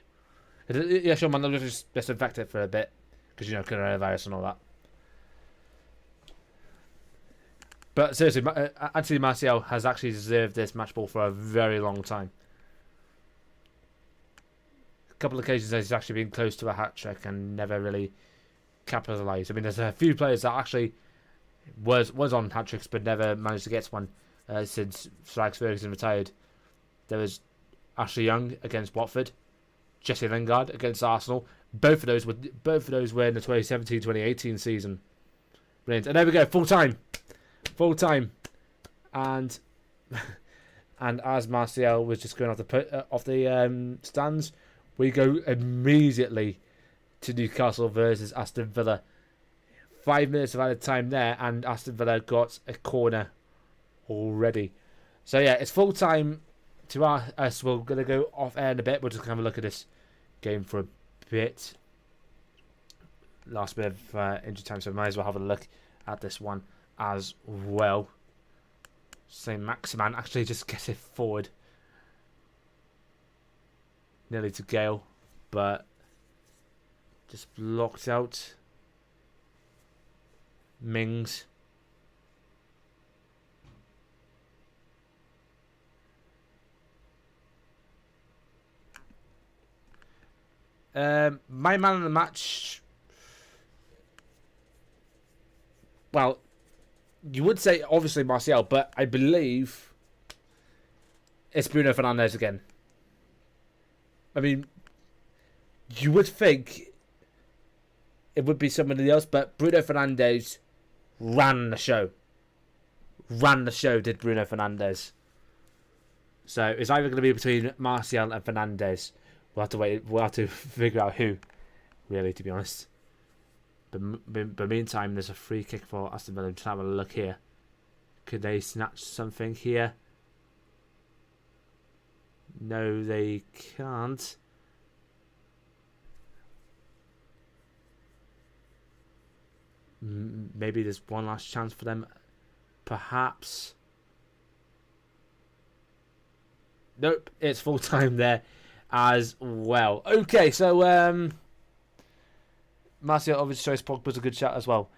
Yeah, sure, man, I'll just disinfect it for a bit. Because, you know, coronavirus and all that. But seriously, Anthony Martial has actually deserved this match ball for a very long time. A couple of occasions he's actually been close to a hat-trick and never really capitalised. I mean, there's a few players that actually was on hat-tricks but never managed to get one since Sir Alex Ferguson retired. There was Ashley Young against Watford, Jesse Lingard against Arsenal. Both of those were in the 2017-2018 season. Brilliant. And there we go, full time, and and as Martial was just going off the stands, we go immediately to Newcastle versus Aston Villa. 5 minutes of added time there, and Aston Villa got a corner already. So yeah, it's full time to us. We're gonna go off air in a bit. We'll just have a look at this game for a bit. Last bit of injury time, so we might as well have a look at this one as well. Saint Maximan actually just gets it forward nearly to Gale, but just blocked out. Mings. My man of the match. Well, you would say obviously Martial, but I believe it's Bruno Fernandes again. I mean, you would think it would be somebody else, but Bruno Fernandes ran the show. Did Bruno Fernandes. So it's either going to be between Martial and Fernandes. We'll have to wait. We'll have to figure out who, really, to be honest. But meantime, there's a free kick for Aston Villa. Just have a look here. Could they snatch something here? No, they can't. Maybe there's one last chance for them. Perhaps. Nope, it's full time there as well. Okay, so Martial obviously shows Pogba's a good shot as well.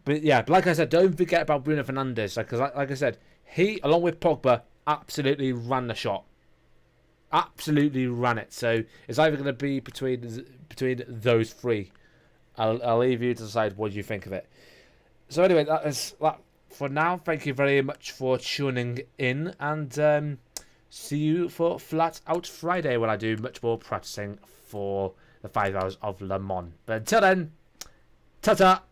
But yeah, like I said, don't forget about Bruno Fernandes. Because like I said, he, along with Pogba, absolutely ran the shot. Absolutely ran it. So it's either going to be between those three. I'll leave you to decide what you think of it. So anyway, that is that for now. Thank you very much for tuning in. And see you for Flat Out Friday when I do much more practicing for the 5 hours of Le Mans. But until then, ta-ta!